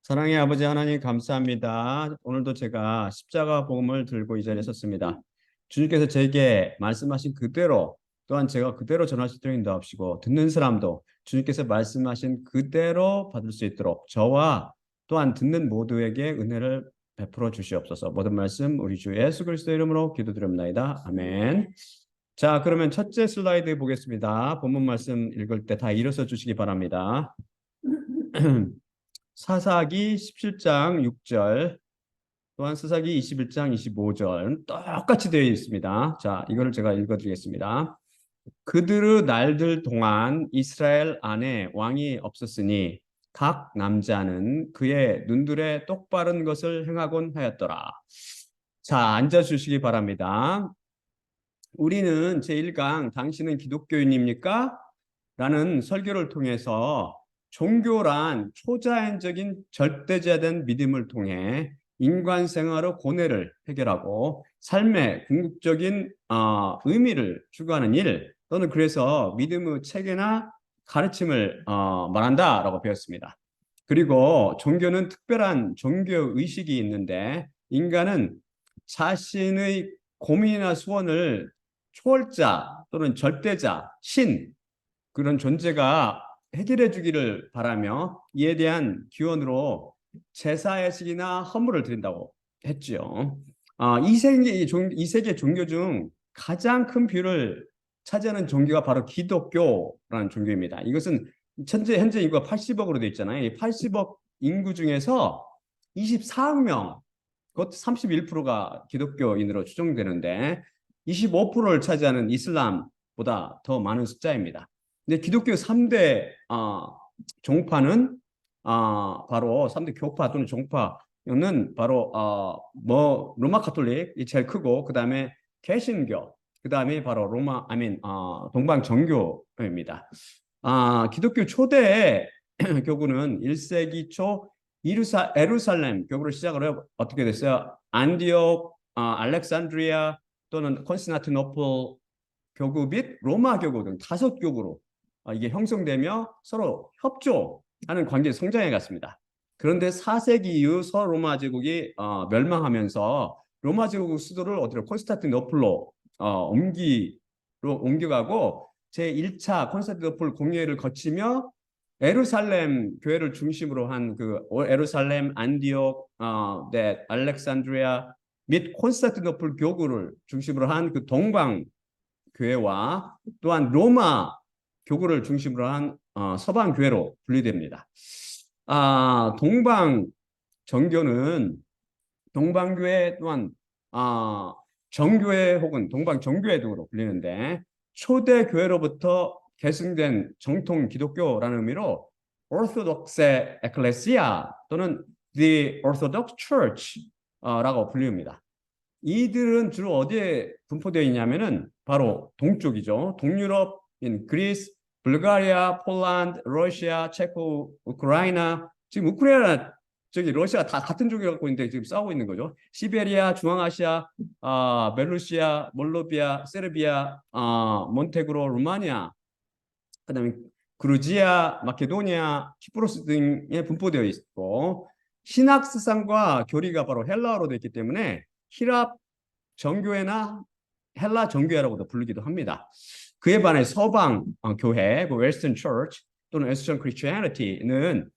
사랑의 아버지 하나님 감사합니다. 오늘도 제가 십자가 복음을 들고 이 자리에 섰습니다. 주님께서 제게 말씀하신 그대로 또한 제가 그대로 전할 수 있도록 인도하시고 듣는 사람도 주님께서 말씀하신 그대로 받을 수 있도록 저와 또한 듣는 모두에게 은혜를 베풀어 주시옵소서. 모든 말씀 우리 주 예수 그리스도 이름으로 기도드립니다. 아멘. 자, 그러면 첫째 슬라이드 보겠습니다. 본문 말씀 읽을 때 다 일어서 주시기 바랍니다. 사사기 17장 6절 또한 사사기 21장 25절 똑같이 되어 있습니다. 자, 이거를 제가 읽어드리겠습니다. 그들의 날들 동안 이스라엘 안에 왕이 없었으니 각 남자는 그의 눈들에 똑바른 것을 행하곤 하였더라. 자, 앉아주시기 바랍니다. 우리는 제1강 당신은 기독교인입니까? 라는 설교를 통해서 종교란 초자연적인 절대제된 믿음을 통해 인간 생활의 고뇌를 해결하고 삶의 궁극적인 의미를 추구하는 일 또는 그래서 믿음의 체계나 가르침을 말한다라고 배웠습니다. 그리고 종교는 특별한 종교 의식이 있는데 인간은 자신의 고민이나 소원을 초월자 또는 절대자, 신 그런 존재가 해결해 주기를 바라며 이에 대한 기원으로 제사의식이나 헌물을 드린다고 했죠. 이 세계 종교 중 가장 큰 비율을 차지하는 종교가 바로 기독교라는 종교입니다. 이것은 현재 인구가 80억으로 되어 있잖아요. 이 80억 인구 중에서 24억 명, 그것 31%가 기독교인으로 추정되는데 25%를 차지하는 이슬람보다 더 많은 숫자입니다. 근데 기독교 3대 종파는 바로 3대 교파 또는 종파는 바로 로마 가톨릭이 제일 크고 그다음에 개신교 그다음에 바로 동방 정교입니다. 기독교 초대 교구는 1세기 초 예루살렘 교구를 시작을 해 어떻게 됐어요? 안디옥, 알렉산드리아 또는 콘스탄티노플 교구 및 로마 교구 등 5교구로 이게 형성되며 서로 협조하는 관계에 성장해 갔습니다. 그런데 4세기 이후 서로마 제국이 멸망하면서 로마 제국 수도를 어디로 콘스탄티노플로 옮겨가고 제1차 콘스탄티노플 공회를 거치며 예루살렘 교회를 중심으로 한 그 예루살렘, 안디옥, 알렉산드리아 및 콘스탄티노플 교구를 중심으로 한 그 동방 교회와 또한 로마 교구를 중심으로 한 서방 교회로 분리됩니다. 동방 정교는 동방교회 또한 정교회 혹은 동방 정교회 등으로 불리는데 초대 교회로부터 계승된 정통 기독교라는 의미로 Orthodox Ecclesia 또는 The Orthodox Church라고 불립니다. 이들은 주로 어디에 분포되어 있냐면은 바로 동쪽이죠. 동유럽인 그리스, 불가리아, 폴란드, 러시아, 체코, 우크라이나. 지금 우크라이나 저기 러시아 다 같은 쪽이 갖고 있는데 지금 싸우고 있는 거죠. 시베리아, 중앙아시아, 벨루시아, 몰도비아, 세르비아, 몬테그로, 루마니아, 그다음에 그루지아, 마케도니아, 키프로스 등에 분포되어 있고 신학사상과 교리가 바로 헬라어로 되어 있기 때문에 히랍 정교회나 헬라 정교회라고도 부르기도 합니다. 그에 반해 서방 교회, 웨스턴 처치 또는 웨스턴 크리스티애니티는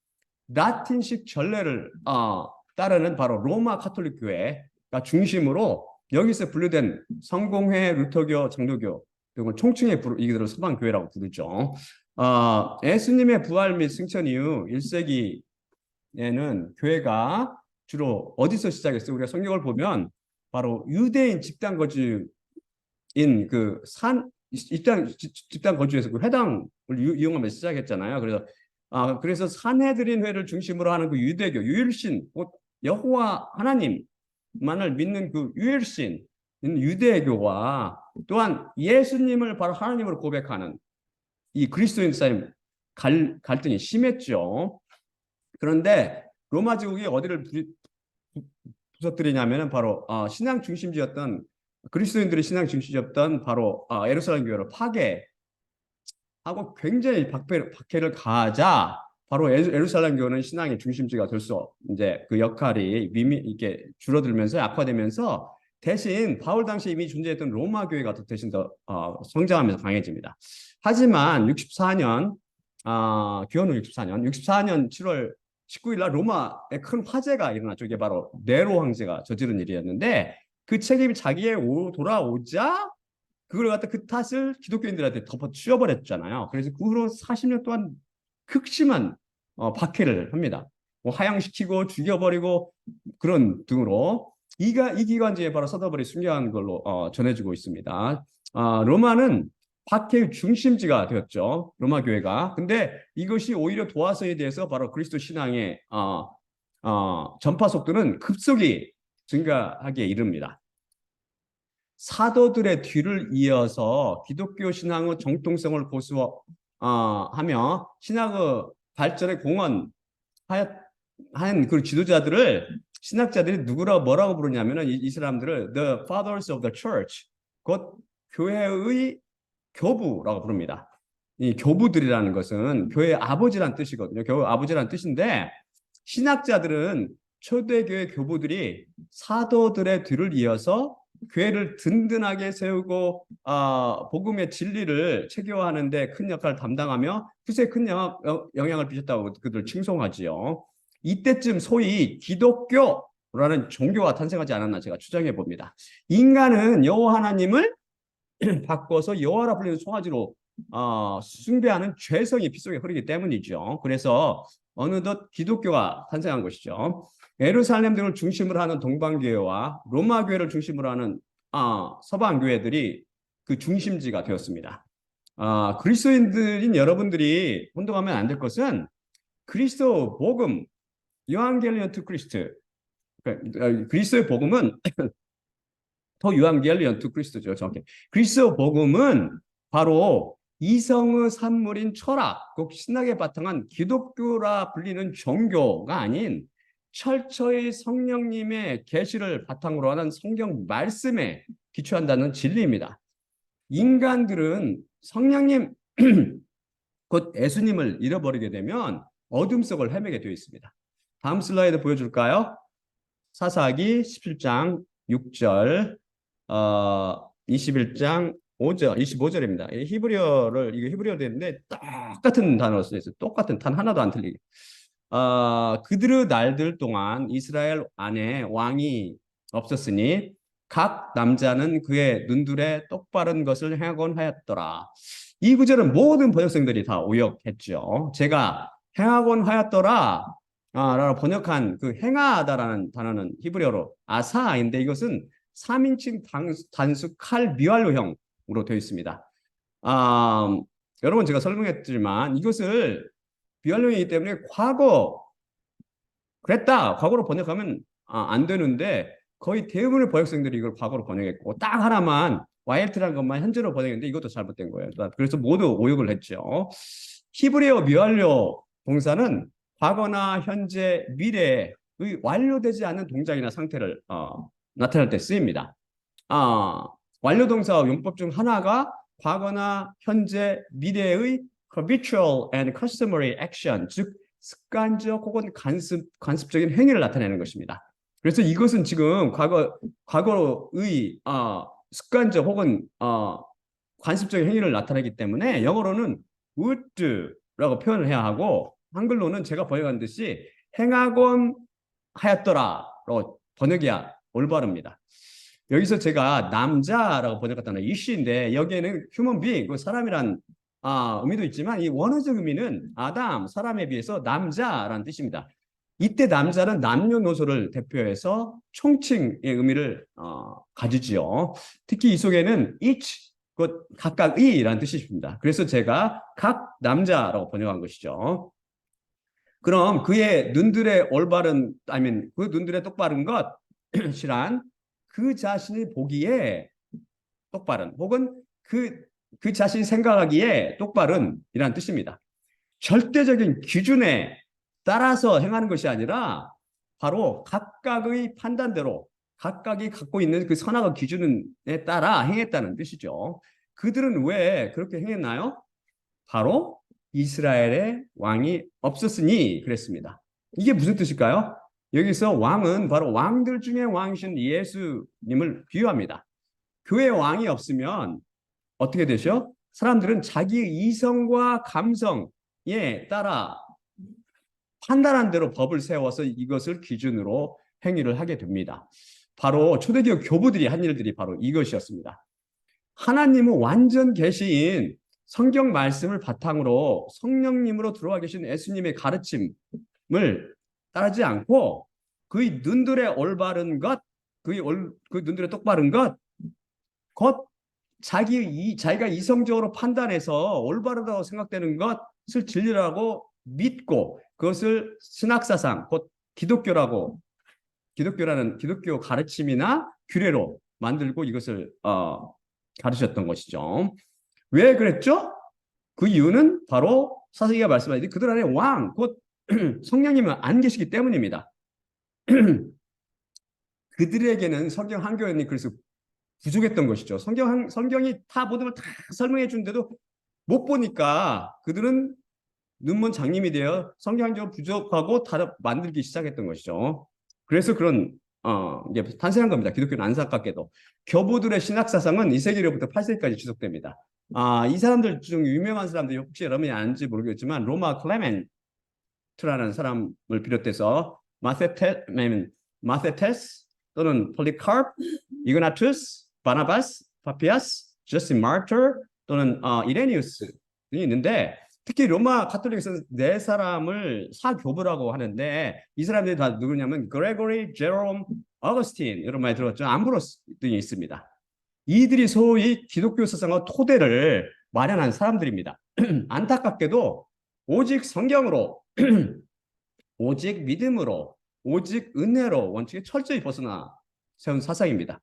라틴식 전례를 따르는 바로 로마 카톨릭 교회가 중심으로 여기서 분류된 성공회, 루터교, 장로교 등을 총칭해 이들을 서방 교회라고 부르죠. 예수님의 부활 및 승천 이후 1세기에는 교회가 주로 어디서 시작했어요? 우리가 성경을 보면 바로 유대인 집단 거주인 집단 거주에서 그 회당을 이용하면서 시작했잖아요. 그래서 산헤드린 회를 중심으로 하는 그 유대교 유일신 여호와 하나님만을 믿는 그 유일신 유대교와 또한 예수님을 바로 하나님으로 고백하는 이 그리스도인 사이의 갈등이 심했죠. 그런데 로마 제국이 어디를 부서뜨리냐면은 바로 신앙 중심지였던 그리스도인들의 신앙 중심지였던 바로 예루살렘 교회를 파괴하고 굉장히 박해를 가하자 바로 예루살렘 교회는 신앙의 중심지가 될 수 이제 그 역할이 이게 줄어들면서 악화되면서 대신 바울 당시 이미 존재했던 로마 교회가 대신 더 성장하면서 강해집니다. 하지만 64년 기원후 64년 7월 19일 날 로마에 큰 화재가 일어났죠. 이게 바로 네로 황제가 저지른 일이었는데 그 책임이 자기에 돌아오자 그걸 갖다 그 탓을 기독교인들한테 덮어 씌워버렸잖아요. 그래서 그 후로 40년 동안 극심한 박해를 합니다. 뭐 하향시키고 죽여버리고 그런 등으로 이 기간지에 바로 서더벌이 순교한 걸로 전해지고 있습니다. 로마는 박해의 중심지가 되었죠. 로마 교회가. 근데 이것이 오히려 도화서에 대해서 바로 그리스도 신앙의 전파 속도는 급속히 증가하게 이릅니다. 사도들의 뒤를 이어서 기독교 신앙의 정통성을 고수하며 신학의 발전에 공헌한 그 지도자들을 신학자들이 뭐라고 부르냐면은 이 사람들을 the fathers of the church, 곧 교회의 교부라고 부릅니다. 이 교부들이라는 것은 교회의 아버지란 뜻이거든요. 교회 아버지란 뜻인데 신학자들은 초대교회 교부들이 사도들의 뒤를 이어서 교회를 든든하게 세우고 복음의 진리를 체계화하는데 큰 역할을 담당하며 그새 큰 영향을 미쳤다고 그들 칭송하지요. 이때쯤 소위 기독교라는 종교가 탄생하지 않았나 제가 추정해 봅니다. 인간은 여호와 하나님을 바꿔서 여호와라 불리는 송아지로 숭배하는 죄성이 피 속에 흐르기 때문이죠. 그래서 어느덧 기독교가 탄생한 것이죠. 예루살렘 등을 중심으로 하는 동방교회와 로마교회를 중심으로 하는 서방교회들이 그 중심지가 되었습니다. 그리스도인들인 여러분들이 혼동하면 안 될 것은 그리스도 복음, 유앙겔리온 투 크리스트, 그리스도의 복음은 더 유앙겔리온 투 크리스트죠. 정확히. 그리스도 복음은 바로 이성의 산물인 철학, 꼭 신학에 바탕한 기독교라 불리는 종교가 아닌 철저히 성령님의 계시를 바탕으로 하는 성경 말씀에 기초한다는 진리입니다. 인간들은 성령님 곧 예수님을 잃어버리게 되면 어둠 속을 헤매게 되어 있습니다. 다음 슬라이드 보여줄까요? 사사기 17장 6절 21장 5절, 25절입니다. 이거 히브리어로 되는데 똑같은 단어로 쓰여 있어요. 똑같은 단 하나도 안 틀리게. 그들의 날들 동안 이스라엘 안에 왕이 없었으니 각 남자는 그의 눈둘에 똑바른 것을 행하곤 하였더라. 이 구절은 모든 번역성들이 다 오역했죠. 제가 행하곤 하였더라 라고 번역한 그 행하다라는 단어는 히브리어로 아사인데 이것은 3인칭 단수 칼 미완료형으로 되어 있습니다. 여러분 제가 설명했지만 이것을 미완료이기 때문에 과거 그랬다 과거로 번역하면 안 되는데 거의 대부분의 번역성들이 이걸 과거로 번역했고 딱 하나만 YLT라는 것만 현재로 번역했는데 이것도 잘못된 거예요. 그래서 모두 오역을 했죠. 히브리어 미완료 동사는 과거나 현재, 미래의 완료되지 않은 동작이나 상태를 나타낼 때 쓰입니다. 완료 동사 용법 중 하나가 과거나 현재, 미래의 habitual and customary action, 즉 습관적 혹은 관습적인 행위를 나타내는 것입니다. 그래서 이것은 지금 과거의 습관적 혹은 관습적인 행위를 나타내기 때문에 영어로는 would라고 표현을 해야 하고 한글로는 제가 번역한 듯이 행하곤 하였더라로 번역이야 올바릅니다. 여기서 제가 남자라고 번역했다는 이씨인데 여기에는 human being, 그 사람이란 의미도 있지만 이 원어적 의미는 아담, 사람에 비해서 남자라는 뜻입니다. 이때 남자는 남녀노소를 대표해서 총칭의 의미를 가지지요. 특히 이 속에는 each, 곧 각각이라는 뜻이 있습니다. 그래서 제가 각 남자라고 번역한 것이죠. 그럼 그의 눈들의 올바른, 그 눈들의 똑바른 것이란 그 자신이 보기에 똑바른 혹은 그 자신이 생각하기에 똑바른 이란 뜻입니다. 절대적인 기준에 따라서 행하는 것이 아니라 바로 각각의 판단대로 각각이 갖고 있는 그 선악의 기준에 따라 행했다는 뜻이죠. 그들은 왜 그렇게 행했나요? 바로 이스라엘에 왕이 없었으니 그랬습니다. 이게 무슨 뜻일까요? 여기서 왕은 바로 왕들 중에 왕이신 예수님을 비유합니다. 교회 왕이 없으면 어떻게 되죠? 사람들은 자기의 이성과 감성에 따라 판단한 대로 법을 세워서 이것을 기준으로 행위를 하게 됩니다. 바로 초대교회 교부들이 한 일들이 바로 이것이었습니다. 하나님은 완전 계시인 성경 말씀을 바탕으로 성령님으로 들어와 계신 예수님의 가르침을 따르지 않고 그의 눈들의 올바른 것, 그 눈들의 똑바른 것, 곧 자기가 이성적으로 판단해서 올바르다고 생각되는 것을 진리라고 믿고 그것을 신학사상, 곧 기독교라는 기독교 가르침이나 규례로 만들고 이것을 가르쳤던 것이죠. 왜 그랬죠? 그 이유는 바로 사사기가 말씀하듯이 그들 안에 왕, 곧 성령님은 안 계시기 때문입니다. 그들에게는 성경 한 교연이 그래서 부족했던 것이죠. 성경이 다 모든 걸 다 설명해 주는데도 못 보니까 그들은 눈먼 장님이 되어 성경 한적으로 부족하고 다 만들기 시작했던 것이죠. 그래서 그런 이제 탄생한 겁니다. 기독교는 안타깝게도 교부들의 신학 사상은 2세기로부터 8세기까지 지속됩니다. 이 사람들 중 유명한 사람들이 혹시 여러분이 아는지 모르겠지만 로마 클레멘트라는 사람을 비롯해서 마세테스 또는 폴리카르프, 이그나투스, 바나바스, 파피아스, 저스틴 마르터 또는 이레니우스 등이 있는데 특히 로마 가톨릭에서는 네 사람을 사교부라고 하는데 이 사람들이 다 누구냐면 그레고리, 제롬, 어거스틴 이런 말 들었죠. 암브로스 등이 있습니다. 이들이 소위 기독교 사상의 토대를 마련한 사람들입니다. 안타깝게도 오직 성경으로 오직 믿음으로 오직 은혜로 원칙에 철저히 벗어나 세운 사상입니다.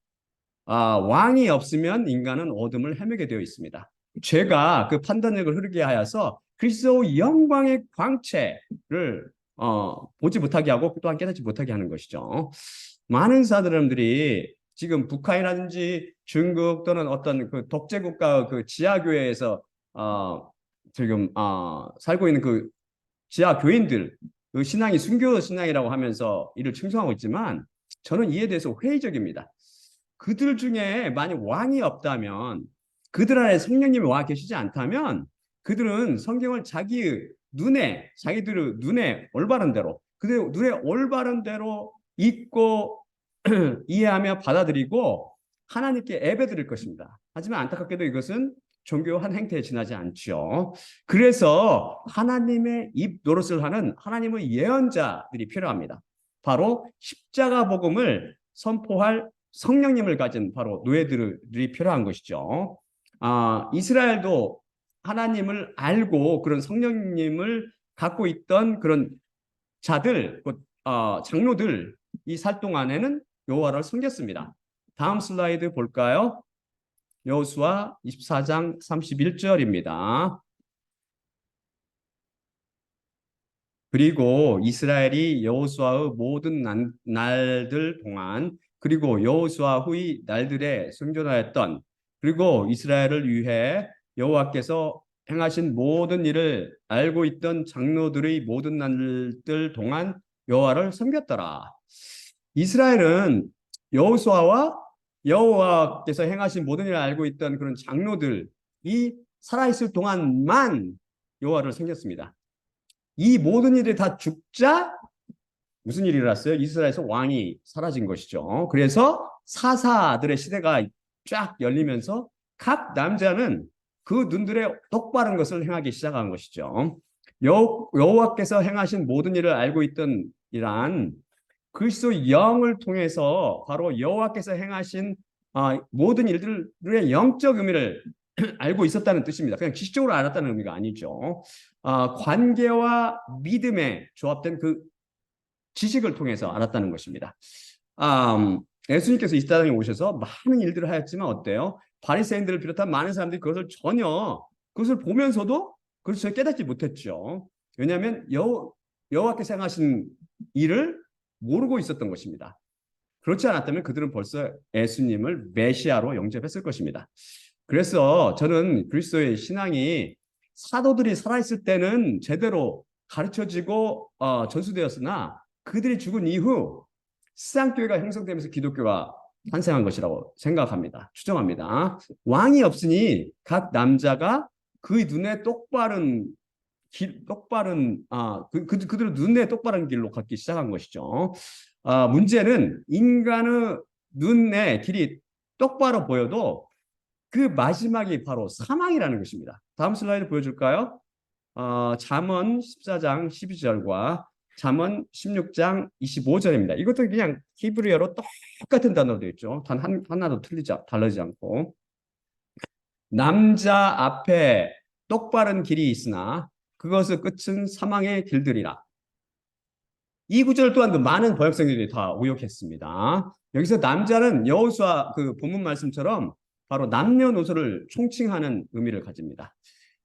왕이 없으면 인간은 어둠을 헤매게 되어 있습니다. 죄가 그 판단력을 흐르게 하여서 그리스도의 영광의 광채를 보지 못하게 하고 또한 깨닫지 못하게 하는 것이죠. 많은 사람들이 지금 북한이라든지 중국 또는 어떤 그 독재국가 그 지하교회에서 지금 살고 있는 그 지하교인들 그 신앙이 순교 신앙이라고 하면서 이를 충성하고 있지만 저는 이에 대해서 회의적입니다. 그들 중에 만약 왕이 없다면 그들 안에 성령님이 와 계시지 않다면 그들은 성경을 자기들의 눈에 올바른 대로 그들의 눈에 올바른 대로 읽고 이해하며 받아들이고 하나님께 예배드릴 것입니다. 하지만 안타깝게도 이것은 종교 한 행태에 지나지 않죠. 그래서 하나님의 입 노릇을 하는 하나님의 예언자들이 필요합니다. 바로 십자가 복음을 선포할 성령님을 가진 바로 노예들이 필요한 것이죠. 이스라엘도 하나님을 알고 그런 성령님을 갖고 있던 그런 자들, 장로들이 살 동안에는 여호와를 섬겼습니다. 다음 슬라이드 볼까요? 여호수아 24장 31절입니다. 그리고 이스라엘이 여호수아의 모든 날들 동안 그리고 여호수아 후의 날들에 순교하였던 그리고 이스라엘을 위해 여호와께서 행하신 모든 일을 알고 있던 장로들의 모든 날들 동안 여호와를 섬겼더라. 이스라엘은 여호수아와 여호와께서 행하신 모든 일을 알고 있던 그런 장로들이 살아있을 동안만 여호와를 섬겼습니다. 이 모든 일이 다 죽자 무슨 일이 일어났어요? 이스라엘에서 왕이 사라진 것이죠. 그래서 사사들의 시대가 쫙 열리면서 각 남자는 그 눈들의 똑바른 것을 행하기 시작한 것이죠. 여호와께서 행하신 모든 일을 알고 있던 이란 그리스도 영을 통해서 바로 여호와께서 행하신 모든 일들의 영적 의미를 알고 있었다는 뜻입니다. 그냥 지식적으로 알았다는 의미가 아니죠. 관계와 믿음에 조합된 그 지식을 통해서 알았다는 것입니다. 예수님께서 이 땅에 오셔서 많은 일들을 하였지만 어때요? 바리새인들을 비롯한 많은 사람들이 그것을 보면서도 그것을 깨닫지 못했죠. 왜냐하면 여호와께서 행하신 일을 모르고 있었던 것입니다. 그렇지 않았다면 그들은 벌써 예수님을 메시아로 영접했을 것입니다. 그래서 저는 그리스도의 신앙이 사도들이 살아있을 때는 제대로 가르쳐지고 전수되었으나 그들이 죽은 이후 시장교회가 형성되면서 기독교가 탄생한 것이라고 생각합니다. 추정합니다. 왕이 없으니 각 남자가 그 눈에 똑바른 그들의 눈에 똑바른 길로 걷기 시작한 것이죠. 문제는 인간의 눈에 길이 똑바로 보여도 그 마지막이 바로 사망이라는 것입니다. 다음 슬라이드 보여줄까요? 잠언 14장 12절과 잠언 16장 25절입니다. 이것도 그냥 히브리어로 똑같은 단어로 되어 있죠. 단 하나도 다르지 않고. 남자 앞에 똑바른 길이 있으나 그것의 끝은 사망의 길들이라. 이 구절 또한 많은 번역성들이 다 오역했습니다. 여기서 남자는 여호수아 그 본문 말씀처럼 바로 남녀노소를 총칭하는 의미를 가집니다.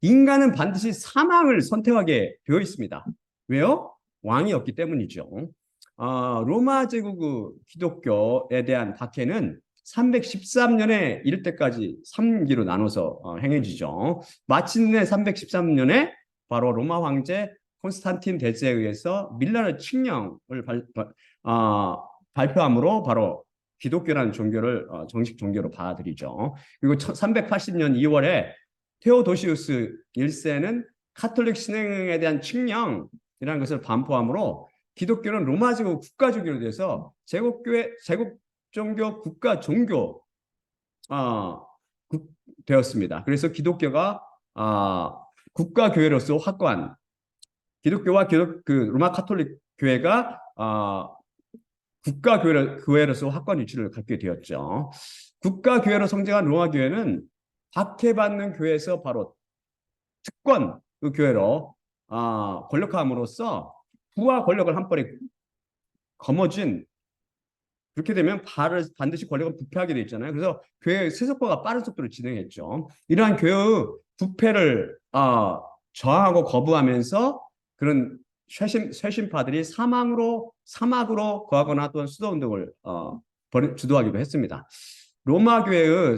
인간은 반드시 사망을 선택하게 되어 있습니다. 왜요? 왕이 없기 때문이죠. 로마 제국 기독교에 대한 박해는 313년에 이를 때까지 3기로 나눠서 행해지죠. 마침내 313년에 바로 로마 황제 콘스탄틴 대제에 의해서 밀라노 칙령을 발표함으로 바로 기독교라는 종교를 정식 종교로 받아들이죠. 그리고 380년 2월에 테오도시우스 1세는 카톨릭 신행에 대한 칙령이라는 것을 반포함으로 기독교는 로마 제국 국가 종교로 돼서 제국 종교 국가 종교 되었습니다. 그래서 기독교가 국가 교회로서 확고한 기독교와 로마 카톨릭 교회가 국가 교회로서 확고한 위치를 갖게 되었죠. 국가 교회로 성장한 로마 교회는 박해받는 교회에서 바로 특권 그 교회로 권력함으로써 부와 권력을 한 번에 거머쥔 그렇게 되면 반드시 권력은 부패하게 돼 있잖아요. 그래서 교회의 세속화가 빠른 속도로 진행했죠. 이러한 교회의 부패를 저항하고 거부하면서 그런 쇄신파들이 사막으로 거하거나 또는 수도운동을 주도하기도 했습니다. 로마 교회의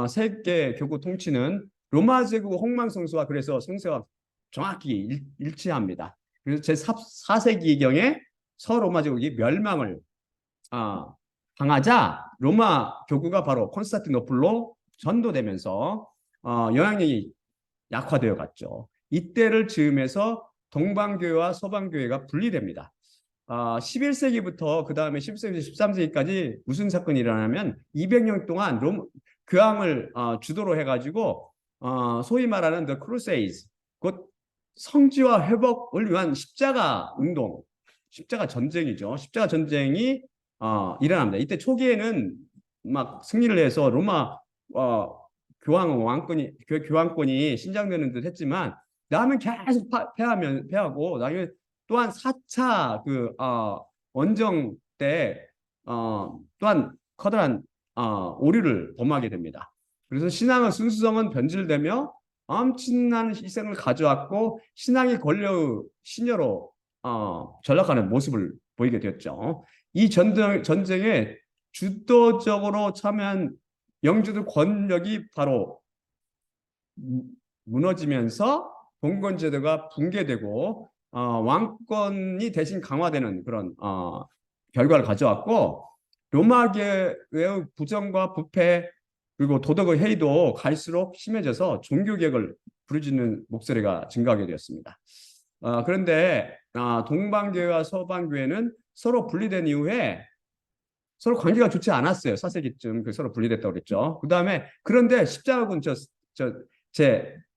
세계 교구 통치는 로마 제국 홍망성수와 그래서 성세와 정확히 일치합니다. 그래서 제4세기경에 서로마 제국이 멸망을 당하자 로마 교구가 바로 콘스탄티노플로 전도되면서 영향력이 약화되어 갔죠. 이때를 즈음해서 동방교회와 서방교회가 분리됩니다. 11세기부터 그 다음에 11세기, 13세기까지 무슨 사건이 일어나면 200년 동안 교황을 주도로 해가지고 소위 말하는 The Crusades, 곧 성지와 회복을 위한 십자가 운동, 십자가 전쟁이죠. 십자가 전쟁이 일어납니다. 이때 초기에는 막 승리를 해서 로마 교황권이 신장되는 듯 했지만 다음에 계속 패하고 나중에 또한 4차 원정 때 또한 커다란 오류를 범하게 됩니다. 그래서 신앙의 순수성은 변질되며 엄청난 희생을 가져왔고 신앙이 권력의 신여로 전락하는 모습을 보이게 되었죠. 이 전쟁에 주도적으로 참여한 영주들 권력이 바로 무너지면서 봉건제도가 붕괴되고 왕권이 대신 강화되는 그런 결과를 가져왔고 로마계의 부정과 부패 그리고 도덕의 해이도 갈수록 심해져서 종교개혁을 부르짖는 목소리가 증가하게 되었습니다. 그런데 동방교회와 서방교회는 서로 분리된 이후에 서로 관계가 좋지 않았어요. 4세기쯤 서로 분리됐다고 그랬죠. 그런데 십자가군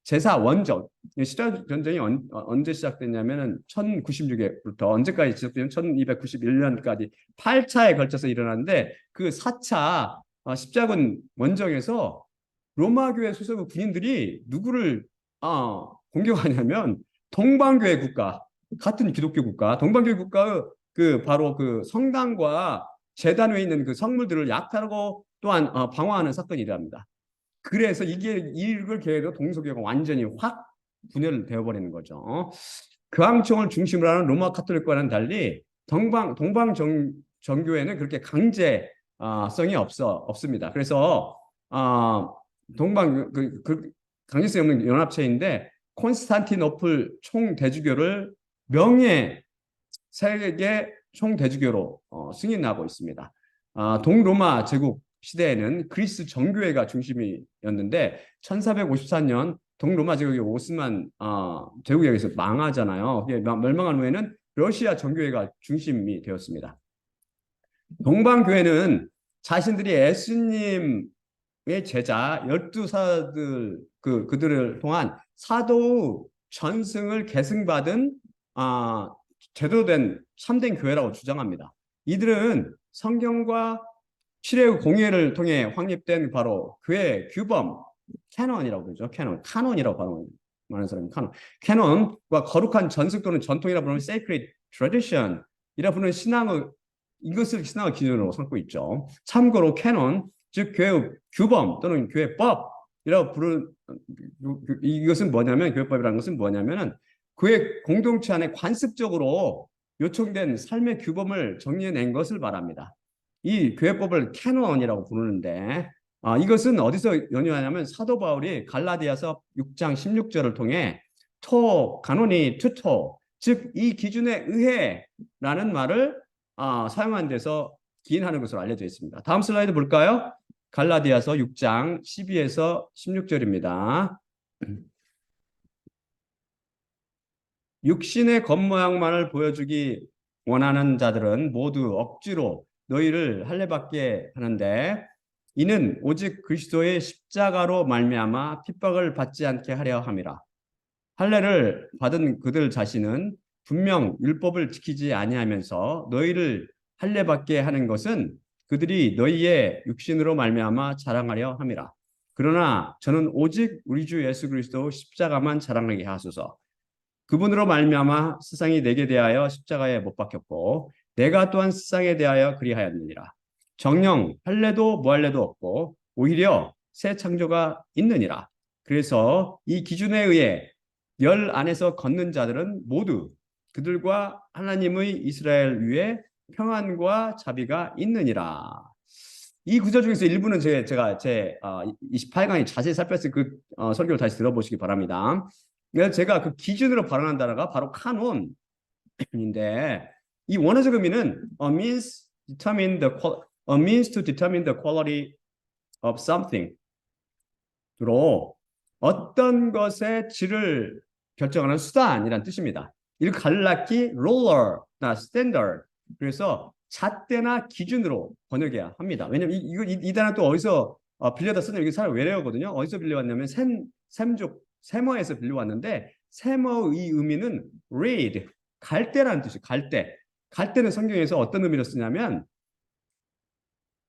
제사 원정 십자가 전쟁이 언제 시작됐냐면은 1096에부터 언제까지 지속되면 1291년까지 8차에 걸쳐서 일어났는데 그 4차 십자군 원정에서 로마교회 소속의 군인들이 누구를 공격하냐면 동방교회 국가 같은 기독교 국가 동방교회 국가의 바로 그 성당과 제단 위에 있는 그 성물들을 약탈하고 또한 방어하는 사건이 일어납니다. 그래서 이걸 계획으로 동서교회가 완전히 확 분열되어 버리는 거죠. 교황청을 중심으로 하는 로마 카톨릭과는 달리 동방 정교회는 그렇게 강제성이 없습니다. 그래서 동방 강제성이 없는 연합체인데 콘스탄티노플 총대주교를 명예 세계 총대주교로 승인하고 있습니다. 동로마 제국 시대에는 그리스 정교회가 중심이었는데 1454년 동로마 제국이 오스만 제국에 의해서 망하잖아요. 멸망한 후에는 러시아 정교회가 중심이 되었습니다. 동방교회는 자신들이 예수님의 제자 12사들 그들을 통한 사도의 전승을 계승받은 제대로 된 참된 교회라고 주장합니다. 이들은 성경과 칠의 공예를 통해 확립된 바로 교회 규범, 캐논이라고 그러죠. 카논이라고 말하는 사람이 캐논과 거룩한 전승 또는 전통이라 부르는 sacred tradition이라 부르는 이것을 신앙의 기준으로 삼고 있죠. 참고로 캐논, 즉 교회 규범 또는 교회법이라고 부르는 이것은 뭐냐면 교회법이라는 것은 뭐냐면은 교회 공동체 안에 관습적으로 요청된 삶의 규범을 정리해낸 것을 말합니다. 이 교회법을 캐논이라고 부르는데 이것은 어디서 연유하냐면 사도 바울이 갈라디아서 6장 16절을 통해 가노니 투토 즉 이 기준에 의해라는 말을 사용한 데서 기인하는 것으로 알려져 있습니다. 다음 슬라이드 볼까요? 갈라디아서 6장 12에서 16절입니다. 육신의 겉모양만을 보여주기 원하는 자들은 모두 억지로 너희를 할례받게 하는데 이는 오직 그리스도의 십자가로 말미암아 핍박을 받지 않게 하려 함이라. 할례를 받은 그들 자신은 분명 율법을 지키지 아니하면서 너희를 할례받게 하는 것은 그들이 너희의 육신으로 말미암아 자랑하려 함이라. 그러나 저는 오직 우리 주 예수 그리스도 십자가만 자랑하게 하소서. 그분으로 말미암아 세상이 내게 대하여 십자가에 못 박혔고 내가 또한 세상에 대하여 그리하였느니라. 정녕 할례도 무할례도 없고 오히려 새 창조가 있느니라. 그래서 이 기준에 의해 열 안에서 걷는 자들은 모두 그들과 하나님의 이스라엘 위에 평안과 자비가 있느니라. 이 구절 중에서 일부는 제가 제 28강에 자세히 살폈을 그 설교를 다시 들어보시기 바랍니다. 그래서 제가 그 기준으로 발언한 단어가 바로 카논인데 이 원어적 의미는 a means to determine the quality of something. 주로 어떤 것의 질을 결정하는 수단이란 뜻입니다. 이를 갈라키 롤러나 스탠더드 그래서 잣대나 기준으로 번역해야 합니다. 왜냐면 이 단어 또 어디서 빌려다 쓰는 이게 사람 외래어거든요. 어디서 빌려왔냐면 세머에서 빌려왔는데 세머의 의미는 read 갈대라는 뜻이에요. 갈대는 성경에서 어떤 의미로 쓰냐면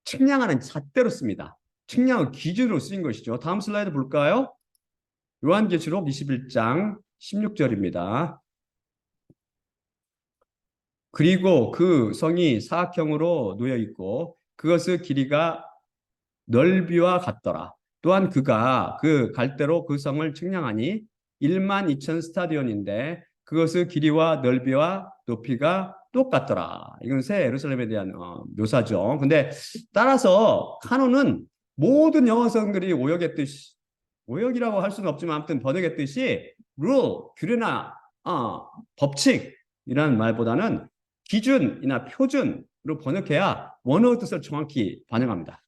측량하는 잣대로 씁니다. 측량의 기준으로 쓰인 것이죠. 다음 슬라이드 볼까요? 요한계시록 21장 16절입니다. 그리고 그 성이 사각형으로 놓여 있고 그것의 길이가 넓이와 같더라. 또한 그가 그 갈대로 그 성을 측량하니 1만 2천 스타디온인데 그것의 길이와 넓이와 높이가 똑같더라. 이건 새 예루살렘에 대한 묘사죠. 근데 따라서 카논은 모든 영어성들이 오역이라고 할 수는 없지만 아무튼 번역했듯이 룰, 규례나 법칙이라는 말보다는 기준이나 표준으로 번역해야 원어의 뜻을 정확히 반영합니다.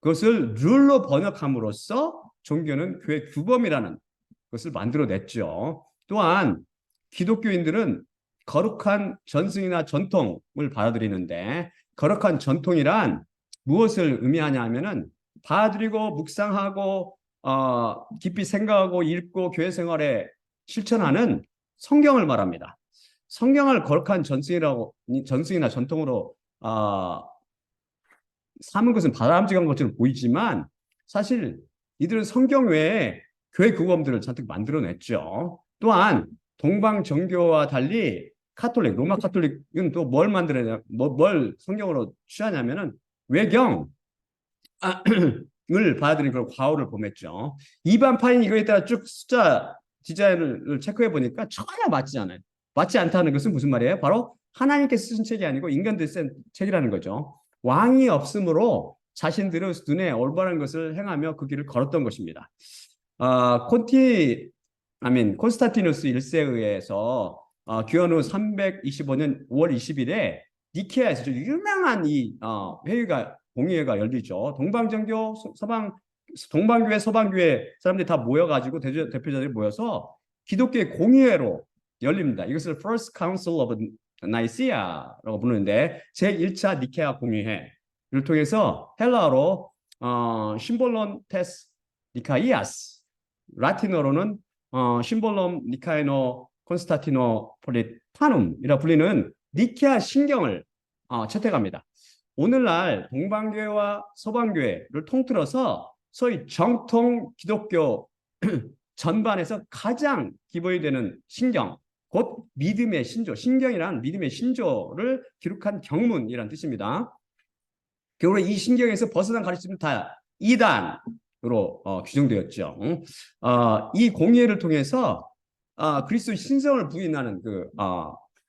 그것을 룰로 번역함으로써 종교는 교회 규범이라는 것을 만들어냈죠. 또한 기독교인들은 거룩한 전승이나 전통을 받아들이는데 거룩한 전통이란 무엇을 의미하냐 하면은 받아들이고 묵상하고 깊이 생각하고 읽고 교회 생활에 실천하는 성경을 말합니다. 성경을 거룩한 전승이나 전통으로 삼은 것은 바람직한 것처럼 보이지만 사실 이들은 성경 외에 교회 규범들을 잔뜩 만들어냈죠. 또한 동방 정교와 달리 로마 카톨릭은 또 뭘 성경으로 취하냐면은 외경을 받아들인 그런 과오를 범했죠. 이반파인 이거에 따라 쭉 숫자 디자인을 체크해 보니까 전혀 맞지 않아요. 맞지 않다는 것은 무슨 말이에요? 바로 하나님께서 쓰신 책이 아니고 인간들이 쓴 책이라는 거죠. 왕이 없으므로 자신들의 눈에 올바른 것을 행하며 그 길을 걸었던 것입니다. 콘티 콘스탄티누스 1세에 의해서 기원 후 325년 5월 20일에 니케아에서 좀 유명한 이 회의가 공의회가 열리죠. 동방정교 동방교회 서방교회 사람들이 다 모여가지고 대표자들이 모여서 기독교의 공의회로 열립니다. 이것을 First Council of Nicaea라고 부르는데 제1차 니케아 공의회를 통해서 헬라어로 심볼론 테스 니카이아스, 라틴어로는 심볼론 니카이노 콘스타티노 폴리타눔이라 불리는 니케아 신경을 채택합니다. 오늘날 동방교회와 서방교회를 통틀어서 소위 정통 기독교 전반에서 가장 기본이 되는 신경, 곧 믿음의 신조, 신경이란 믿음의 신조를 기록한 경문이란 뜻입니다. 결국 이 신경에서 벗어난 가르침은 다 이단으로 규정되었죠. 이 공의회를 통해서 그리스도 신성을 부인하는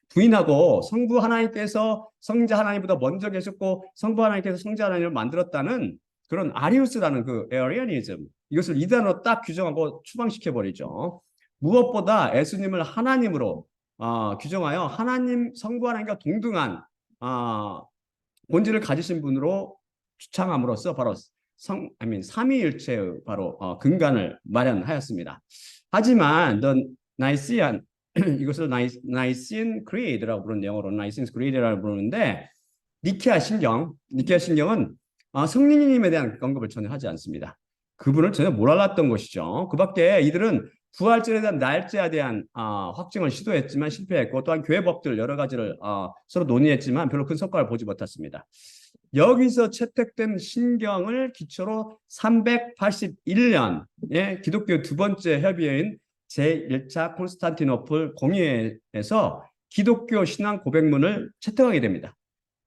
부인하고 성부 하나님께서 성자 하나님보다 먼저 계셨고 성부 하나님께서 성자 하나님을 만들었다는 그런 아리우스라는 그 에어리아니즘, 이것을 이단으로 딱 규정하고 추방시켜 버리죠. 무엇보다 예수님을 하나님으로 규정하여 하나님 성부 하나님과 동등한 본질을 가지신 분으로 주창함으로써 바로 삼위일체의 바로 근간을 마련하였습니다. 하지만 나이시안 이것을 나이시안 크리드라고 부르는, 영어로는 나이시안 크리드라고 부르는데, 니케아 신경은 성령님에 대한 언급을 전혀 하지 않습니다. 그분을 전혀 못 알았던 것이죠. 그 밖에 이들은 부활절에 대한 날짜에 대한 확증을 시도했지만 실패했고, 또한 교회 법들 여러 가지를 서로 논의했지만 별로 큰 성과를 보지 못했습니다. 여기서 채택된 신경을 기초로 381년에 기독교 두 번째 협의회인 제1차 콘스탄티노플 공의회에서 기독교 신앙 고백문을 채택하게 됩니다.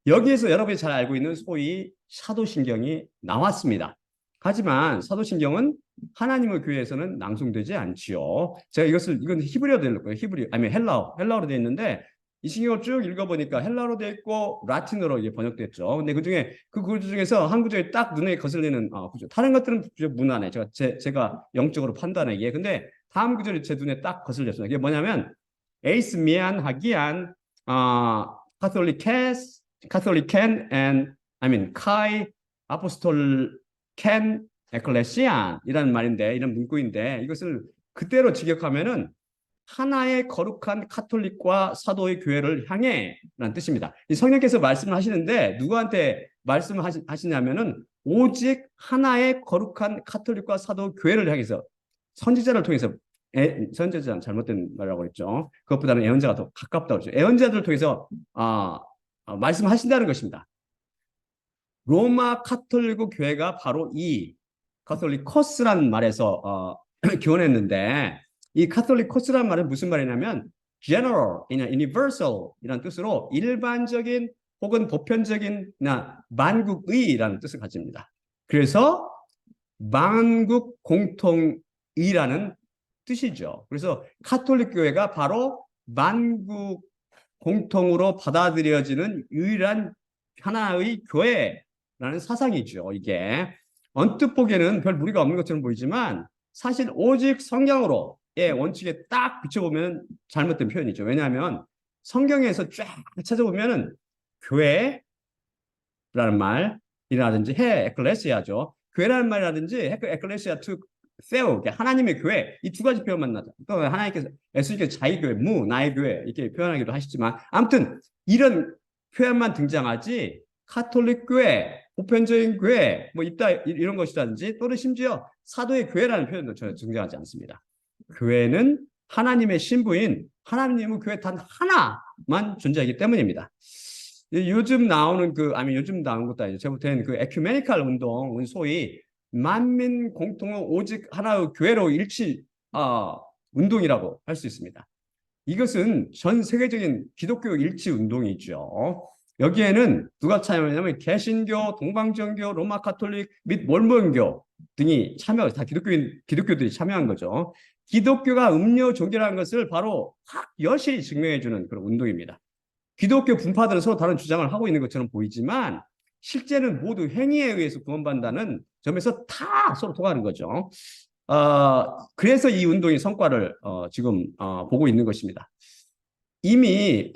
여기에서 여러분이 잘 알고 있는 소위 사도신경이 나왔습니다. 하지만 사도신경은 하나님의 교회에서는 낭송되지 않지요. 제가 이건 히브리어로 되어 있고요. 헬라어로 되어 있는데, 이 신경을 쭉 읽어보니까 헬라어로 되어 있고 라틴어로 이게 번역됐죠. 근데 그 구조 중에서 한 구조에 딱 눈에 거슬리는 구조. 다른 것들은 무난해. 제가 영적으로 판단하기에. 근데 다음 구절이 제 눈에 딱 거슬렸어요. 이게 뭐냐면 에이스 미안 하기안 카톨리켄 and 카이 아포스톨켄 에클레시안 이라는 말인데, 이런 문구인데, 이것을 그대로 직역하면은 하나의 거룩한 카톨릭과 사도의 교회를 향해 라는 뜻입니다. 이 성령께서 말씀을 하시는데 누구한테 말씀을 하시냐면은 오직 하나의 거룩한 카톨릭과 사도 교회를 향해서, 선지자를 통해서, 선지자는 잘못된 말이라고 했죠. 그것보다는 예언자가 더 가깝다고 했죠. 예언자들을 통해서 말씀하신다는 것입니다. 로마 카톨릭 교회가 바로 이 카톨리코스라는 말에서 기원했는데, 이 카톨리코스라는 말은 무슨 말이냐면 general, universal 이라는 뜻으로 일반적인 혹은 보편적인 만국의라는 뜻을 가집니다. 그래서 만국 공통의라는 뜻이죠. 그래서 카톨릭 교회가 바로 만국 공통으로 받아들여지는 유일한 하나의 교회라는 사상이죠. 이게 언뜻 보기에는 별 무리가 없는 것처럼 보이지만 사실 오직 성경으로의 원칙에 딱 비춰보면 잘못된 표현이죠. 왜냐하면 성경에서 쫙 찾아보면은 교회라는 말이라든지 에클레시아죠. 교회라는 말이라든지 에클레시아 투 세우, 하나님의 교회, 이 두 가지 표현만 나죠. 또 하나님께서 예수님께서 자기 교회, 나의 교회 이렇게 표현하기도 하시지만, 아무튼 이런 표현만 등장하지 카톨릭 교회, 보편적인 교회 이런 것이라든지, 또는 심지어 사도의 교회라는 표현도 전혀 등장하지 않습니다. 교회는 하나님의 신부인 하나님의 교회 단 하나만 존재하기 때문입니다. 요즘 나오는 요즘 나온 것도 아니죠. 제부터는 에큐메니칼 운동, 소위 만민 공통의 오직 하나의 교회로 일치 운동이라고 할 수 있습니다. 이것은 전 세계적인 기독교 일치 운동이죠. 여기에는 누가 참여하냐면 개신교, 동방정교, 로마 카톨릭 및 몰몬교 등이 다 기독교들이 참여한 거죠. 기독교가 음료 종교라는 것을 바로 확여실히 증명해주는 그런 운동입니다. 기독교 분파들은 서로 다른 주장을 하고 있는 것처럼 보이지만 실제는 모두 행위에 의해서 구원받는다는 점에서 다 서로 통하는 거죠. 그래서 이 운동이 성과를 지금 보고 있는 것입니다. 이미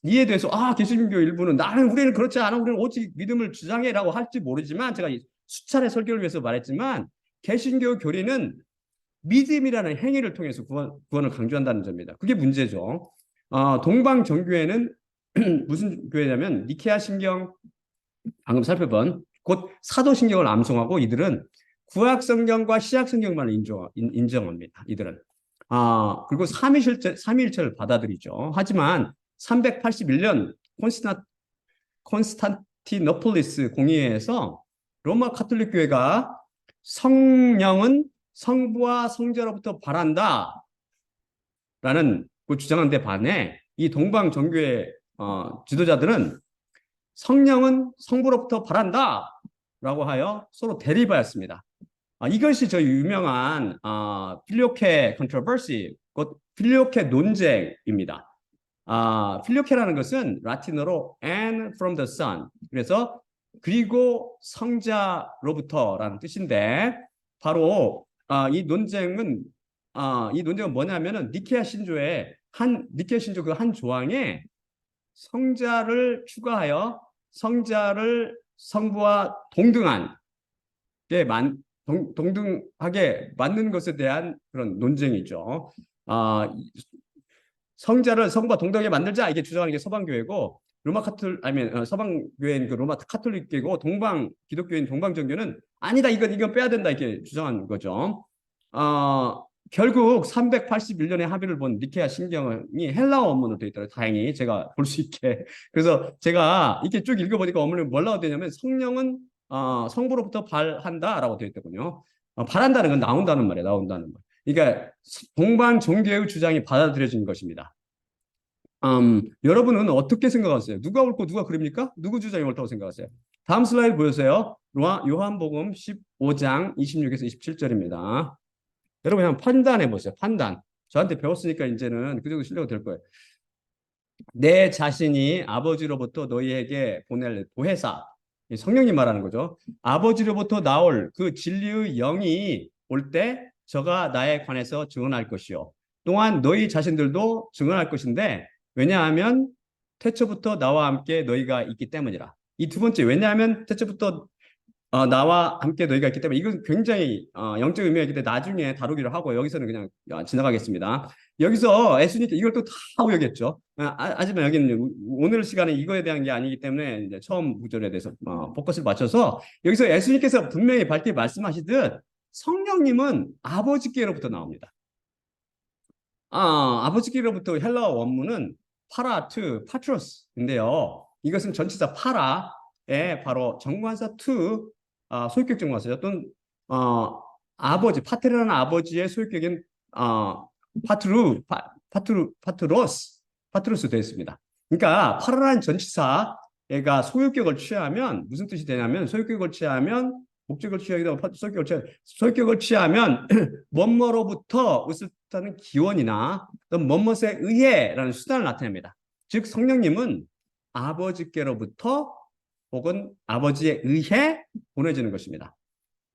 이에 대해서 개신교 일부는 우리는 그렇지 않아, 우리는 오직 믿음을 주장해라고 할지 모르지만, 제가 수차례 설교를 위해서 말했지만 개신교 교리는 믿음이라는 행위를 통해서 구원을 강조한다는 점입니다. 그게 문제죠. 동방정교회는 무슨 교회냐면 니케아 신경, 방금 살펴본 곧 사도신경을 암송하고, 이들은 구약성경과 시약성경만을 인정합니다. 이들은. 그리고 삼위일체를 받아들이죠. 하지만 381년 콘스탄티노폴리스 공의회에서 로마 가톨릭 교회가 성령은 성부와 성자로부터 발한다 라는 그 주장한 데 반해, 이 동방정교회 지도자들은 성령은 성부로부터 발한다 라고 하여 서로 대립하였습니다. 이것이 저 유명한 필리오케 컨트로버시, 곧 필리오케 논쟁입니다. 필리오케라는 것은 라틴어로 and from the son, 그래서 그리고 성자로부터라는 뜻인데, 바로 이 논쟁은 뭐냐면은 니케아 신조 그 한 조항에 성자를 추가하여 성자를 성부와 동등하게 맞는 것에 대한 그런 논쟁이죠. 성자를 성부와 동등하게 만들자, 이게 주장하는 게 서방교회고, 서방교회인 그 로마 카톨릭교회고, 기독교인 동방정교는 아니다, 이건 빼야 된다, 이렇게 주장한 거죠. 결국 381년에 합의를 본 니케아 신경이 헬라어 원문으로 되어 있더라고요. 다행히 제가 볼 수 있게. 그래서 제가 이렇게 쭉 읽어보니까 원문이 뭐라고 되냐면, 성령은 성부로부터 발한다라고 되어 있더군요. 발한다는 건 나온다는 말이에요. 나온다는 말. 그러니까 동방 종교의 주장이 받아들여진 것입니다. 여러분은 어떻게 생각하세요? 누가 옳고 누가 그립니까? 누구 주장이 옳다고 생각하세요? 다음 슬라이드 보여주세요. 요한복음 15장 26에서 27절입니다. 여러분 한번 판단해 보세요. 판단. 저한테 배웠으니까 이제는 그 정도 실력이 될 거예요. 내 자신이 아버지로부터 너희에게 보낼 보혜사, 성령님 말하는 거죠. 아버지로부터 나올 그 진리의 영이 올 때 저가 나에 관해서 증언할 것이요, 또한 너희 자신들도 증언할 것인데, 왜냐하면 태초부터 나와 함께 너희가 있기 때문이라. 이 두 번째, 왜냐하면 태초부터 나와 함께 너희가 있기 때문에, 이건 굉장히 영적 의미가 있기 때문에 나중에 다루기로 하고, 여기서는 그냥 지나가겠습니다. 여기서 예수님께 이걸 또 다 하고여겼죠. 하지만 여기는 오늘 시간에 이거에 대한 게 아니기 때문에 이제 처음 구절에 대해서 포커스를 맞춰서, 여기서 예수님께서 분명히 밝게 말씀하시듯 성령님은 아버지께로부터 나옵니다. 아버지께로부터 헬라어 원문은 파트로스인데요. 이것은 전치사 파라의 바로 정관사 투, 소유격 정관사죠. 또는 파테라는 아버지의 소유격인 파트로스 되어 있습니다. 그러니까 파라라는 전치사가 소유격을 취하면 무슨 뜻이 되냐면, 소유격을 취하면 목적을 취하기도 하고 소유격을 취하면 뭐뭐로부터 으스타는 기원이나 뭐뭐에 의해라는 수단을 나타냅니다. 즉 성령님은 아버지께로부터 혹은 아버지에 의해 보내지는 것입니다.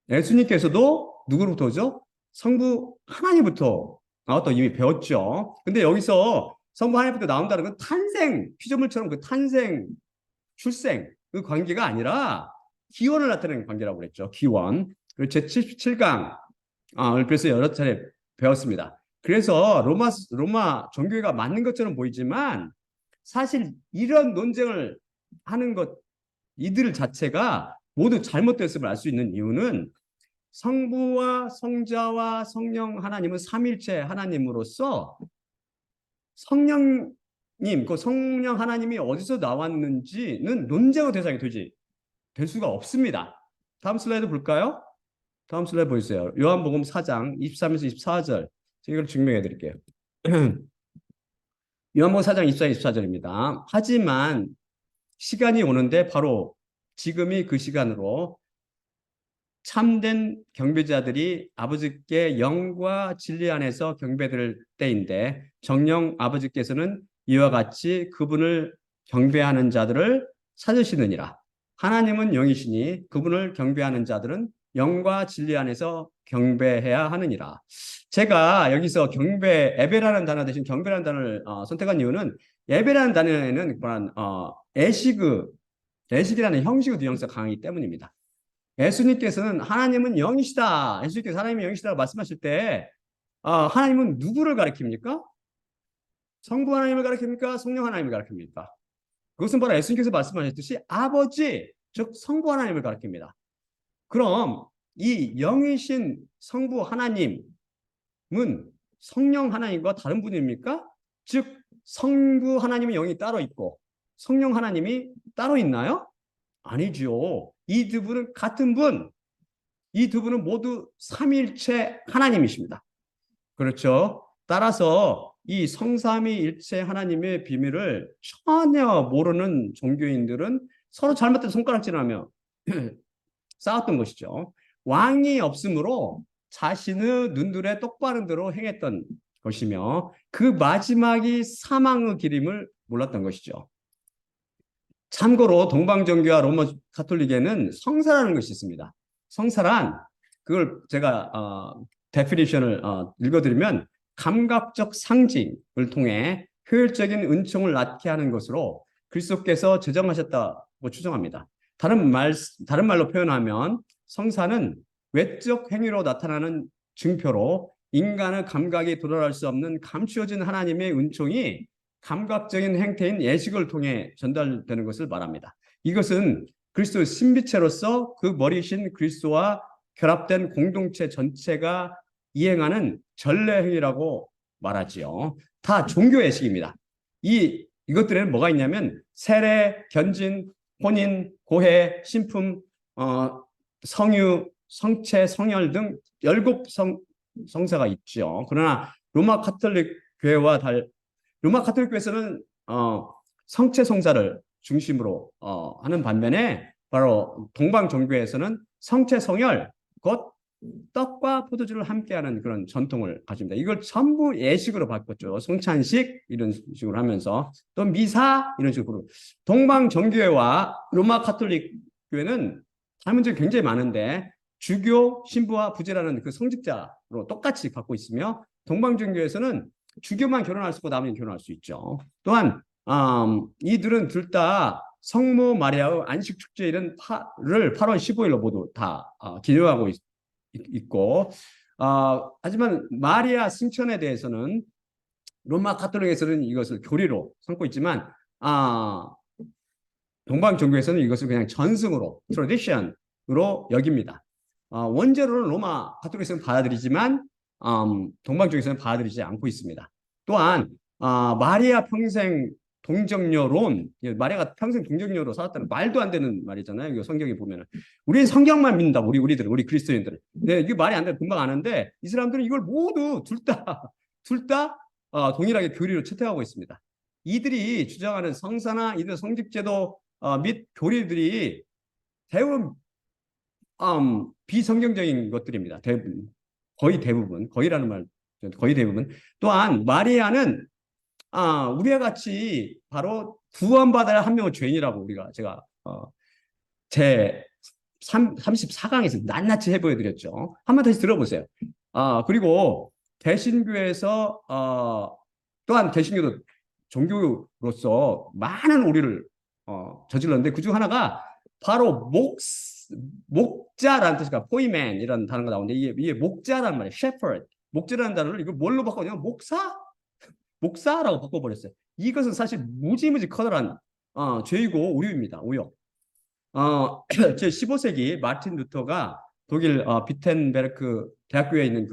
예수님께서도 누구로부터죠? 성부 하나님부터 나왔다 이미 배웠죠. 근데 여기서 성부 하나님부터 나온다는 건 피조물처럼 그 탄생, 출생 그 관계가 아니라 기원을 나타내는 관계라고 그랬죠. 기원. 제77강 그래서 여러 차례 배웠습니다. 그래서 로마 종교가 맞는 것처럼 보이지만, 사실 이런 논쟁을 하는 이들 자체가 모두 잘못됐음을 알 수 있는 이유는, 성부와 성자와 성령 하나님은 삼일체 하나님으로서 성령 하나님이 어디서 나왔는지는 논쟁의 대상이 될 수가 없습니다. 다음 슬라이드 볼까요? 다음 슬라이드 보여주세요. 요한복음 4장 23에서 24절. 제가 이걸 증명해 드릴게요. 요한복음 4장 24, 24절입니다. 하지만 시간이 오는데 바로 지금이 그 시간으로 참된 경배자들이 아버지께 영과 진리 안에서 경배될 때인데, 정녕 아버지께서는 이와 같이 그분을 경배하는 자들을 찾으시느니라. 하나님은 영이시니 그분을 경배하는 자들은 영과 진리 안에서 경배해야 하느니라. 제가 여기서 예배라는 단어 대신 경배라는 단어를 선택한 이유는 예배라는 단어에는 애식이라는 형식의 뉘앙스가 강하기 때문입니다. 예수님께서는 하나님은 영이시다. 예수님께서 하나님이 영이시다고 말씀하실 때 하나님은 누구를 가리킵니까? 성부 하나님을 가리킵니까? 성령 하나님을 가리킵니까? 그것은 바로 예수님께서 말씀하셨듯이 아버지, 즉 성부 하나님을 가리킵니다. 그럼 이 영이신 성부 하나님은 성령 하나님과 다른 분입니까? 즉 성부 하나님의 영이 따로 있고 성령 하나님이 따로 있나요? 아니죠. 이 두 분은 같은 분. 이 두 분은 모두 삼위일체 하나님이십니다. 그렇죠? 따라서 이 성삼위일체 하나님의 비밀을 전혀 모르는 종교인들은 서로 잘못된 손가락질하며 싸웠던 것이죠. 왕이 없으므로 자신의 눈들에 똑바른 대로 행했던 것이며 그 마지막이 사망의 길임을 몰랐던 것이죠. 참고로 동방정교와 로마 가톨릭에는 성사라는 것이 있습니다. 성사란 그걸 제가 데피니션을 읽어드리면 감각적 상징을 통해 효율적인 은총을 낳게 하는 것으로 그리스도께서 제정하셨다고 추정합니다. 다른 말로 표현하면 성사는 외적 행위로 나타나는 증표로 인간의 감각이 도달할 수 없는 감추어진 하나님의 은총이 감각적인 행태인 예식을 통해 전달되는 것을 말합니다. 이것은 그리스도의 신비체로서 그 머리신 그리스도와 결합된 공동체 전체가 이행하는 전례 행위라고 말하지요. 다 종교 예식입니다. 이것들에는 뭐가 있냐면 세례, 견진, 혼인, 고해, 신품, 성유, 성체, 성혈 등 17 성사가 있죠. 그러나 로마 가톨릭 교회에서는 성체 성사를 중심으로 하는 반면에 바로 동방 종교에서는 성체 성혈 곧 떡과 포도주를 함께하는 그런 전통을 가집니다. 이걸 전부 예식으로 바꿨죠. 성찬식 이런 식으로 하면서 또 미사 이런 식으로 동방 정교회와 로마 가톨릭 교회는 닮은 점이 굉장히 많은데 주교 신부와 부제라는 그 성직자로 똑같이 갖고 있으며 동방 정교회에서는 주교만 결혼할 수 있고 나머지는 결혼할 수 있죠. 또한 이들은 둘 다 성모 마리아의 안식 축제일은 8월 15일로 모두 다 기념하고 있고 하지만 마리아 승천에 대해서는 로마 가톨릭에서는 이것을 교리로 삼고 있지만 동방 종교에서는 이것을 그냥 전승으로 트래디션으로 여깁니다. 원죄로는 로마 가톨릭에서는 받아들이지만 동방 쪽에서는 받아들이지 않고 있습니다. 또한 마리아 평생 동정녀론, 마리아가 평생 동정녀로 살았다는 말도 안 되는 말이잖아요. 이거 성경에 보면은 우리는 성경만 믿는다. 우리 그리스도인들. 네, 이게 말이 안 돼. 금방 아는데 이 사람들은 이걸 모두 둘 다 동일하게 교리로 채택하고 있습니다. 이들이 주장하는 성사나 이들 성직제도 및 교리들이 대부분 비성경적인 것들입니다. 거의 대부분, 거의라는 말, 거의 대부분. 또한 마리아는 우리와 같이 바로 구원받아야 한 명의 죄인이라고 제가 제 34강에서 낱낱이 해보여드렸죠. 한번 다시 들어보세요. 그리고 개신교에서 또한 개신교도 종교로서 많은 오류를 저질렀는데 그중 하나가 바로 목자라는 뜻이가 포이맨이라는 단어가 나오는데 이게 목자라는 말이에요. shepherd. 목자라는 단어를 이걸 뭘로 바꿨냐면 목사라고 바꿔버렸어요. 이것은 사실 무지무지 커다란 죄이고 오류입니다. 오역. 제 15세기 마틴 루터가 독일 비텐베르크 대학교에 있는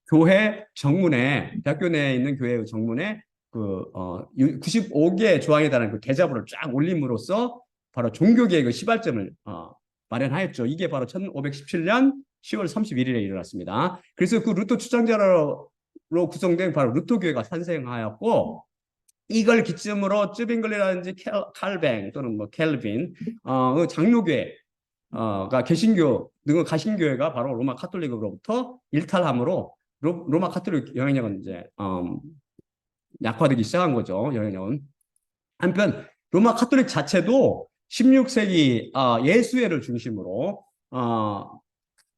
교회 정문에 대학교 내에 있는 교회의 정문에 95개 조항에 달하는 그 계좌부를 쫙 올림으로써 바로 종교개혁의 시발점을 마련하였죠. 이게 바로 1517년 10월 31일에 일어났습니다. 그래서 그 루터 추장자로 구성된 바로 루터교회가 탄생하였고 이걸 기점으로 쯔빙글리라든지 칼뱅 또는 뭐 켈빈 장로교회가 개신교 등의 가신교회가 바로 로마 카톨릭으로부터 일탈함으로 로마 카톨릭 영향력은 이제 약화되기 시작한 거죠. 영향력은. 한편 로마 카톨릭 자체도 16세기 예수회를 중심으로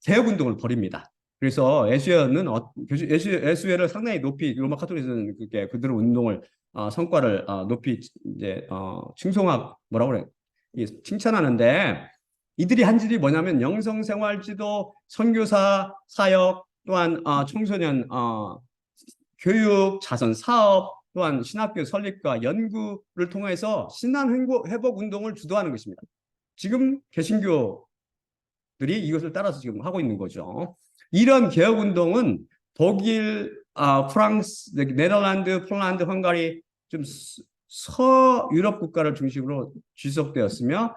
개혁 운동을 벌입니다. 그래서 에스웨를 상당히 높이 로마 카톨릭에서는 그게 그들의 운동을 성과를 높이 이제 칭송하 뭐라고 그래 칭찬하는데 이들이 한 일이 뭐냐면 영성생활지도, 선교사 사역 또한 청소년 교육, 자선 사업 또한 신학교 설립과 연구를 통해서 신앙 회복 운동을 주도하는 것입니다. 지금 개신교들이 이것을 따라서 지금 하고 있는 거죠. 이런 개혁 운동은 독일, 프랑스, 네덜란드, 폴란드, 헝가리 좀 서유럽 국가를 중심으로 지속되었으며